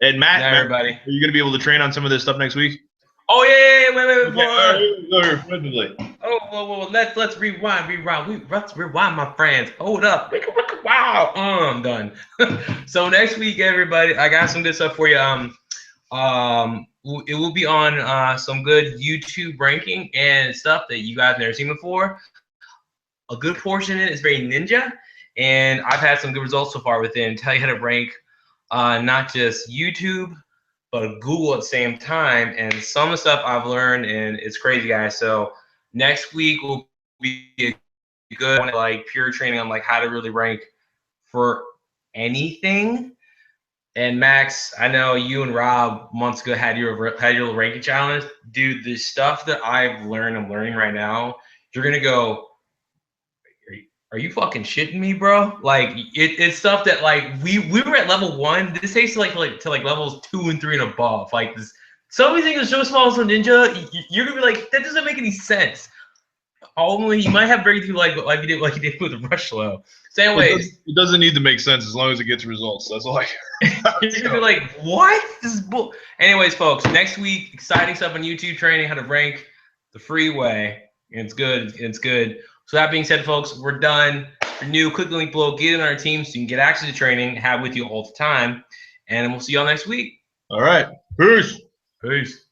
[SPEAKER 3] And Matt,
[SPEAKER 2] everybody,
[SPEAKER 3] are you going to be able to train on some of this stuff next week?
[SPEAKER 2] Oh yeah, wait.
[SPEAKER 3] Oh,
[SPEAKER 2] well, let's rewind. Let's rewind, my friends. Hold up. Wow. I'm done. So next week, everybody, I got some good stuff for you. It will be on some good YouTube ranking and stuff that you guys never seen before. A good portion of it is very ninja, and I've had some good results so far with it. And tell you how to rank not just YouTube, but Google at the same time. And some of the stuff I've learned, and it's crazy, guys. So next week will be a good like pure training on like how to really rank for anything. And Max, I know you and Rob months ago had your little ranking challenge. Dude, the stuff that I'm learning right now, you're gonna go, are you fucking shitting me, bro? Like it's stuff that like we were at level 1. This takes to levels 2 and 3 and above. Like this, some of these things are so small, so ninja, you're gonna be like, that doesn't make any sense. Only you might have breakthrough like you did with Rushlow. So, anyways,
[SPEAKER 3] It doesn't need to make sense as long as it gets results. That's all I care.
[SPEAKER 2] you're gonna be like, what? This is bull. Anyways, folks, next week, exciting stuff on YouTube training, how to rank the freeway. It's good. It's good. So that being said, folks, we're done. If you're new, click the link below, get in our team so you can get access to training, have with you all the time. And we'll see y'all next week.
[SPEAKER 3] All right. Peace.
[SPEAKER 2] Peace.